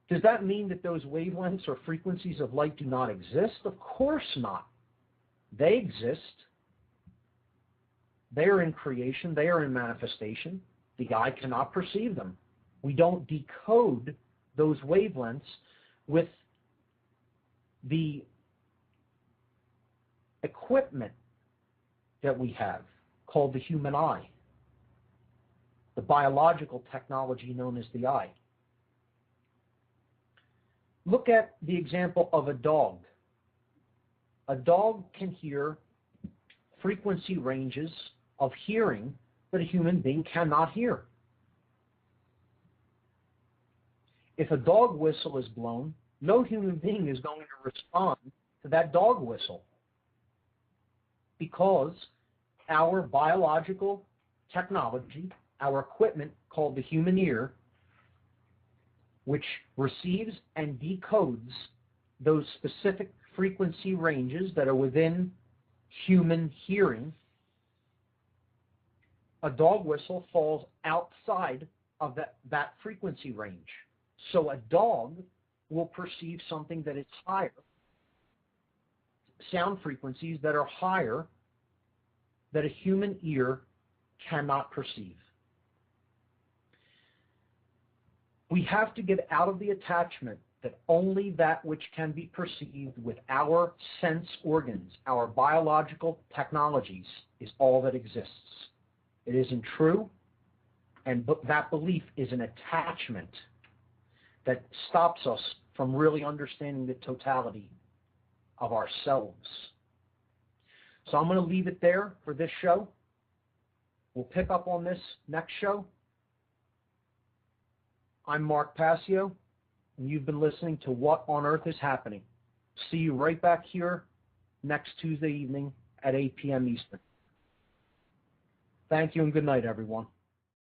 Does that mean that those wavelengths or frequencies of light do not exist? Of course not. They exist. They are in creation. They are in manifestation. The eye cannot perceive them. We don't decode those wavelengths with the equipment that we have called the human eye, the biological technology known as the eye. Look at the example of a dog. A dog can hear frequency ranges of hearing that a human being cannot hear. If a dog whistle is blown, no human being is going to respond to that dog whistle, because our biological technology, our equipment called the human ear, which receives and decodes those specific frequency ranges that are within human hearing, a dog whistle falls outside of that frequency range. So a dog will perceive something that is higher, sound frequencies that are higher, that a human ear cannot perceive. We have to get out of the attachment that only that which can be perceived with our sense organs, our biological technologies, is all that exists. It isn't true, and that belief is an attachment that stops us from really understanding the totality of ourselves. So I'm going to leave it there for this show. We'll pick up on this next show. I'm Mark Passio. and you've been listening to What on Earth is Happening. See you right back here next Tuesday evening at 8 p.m. Eastern. Thank you and good night, everyone.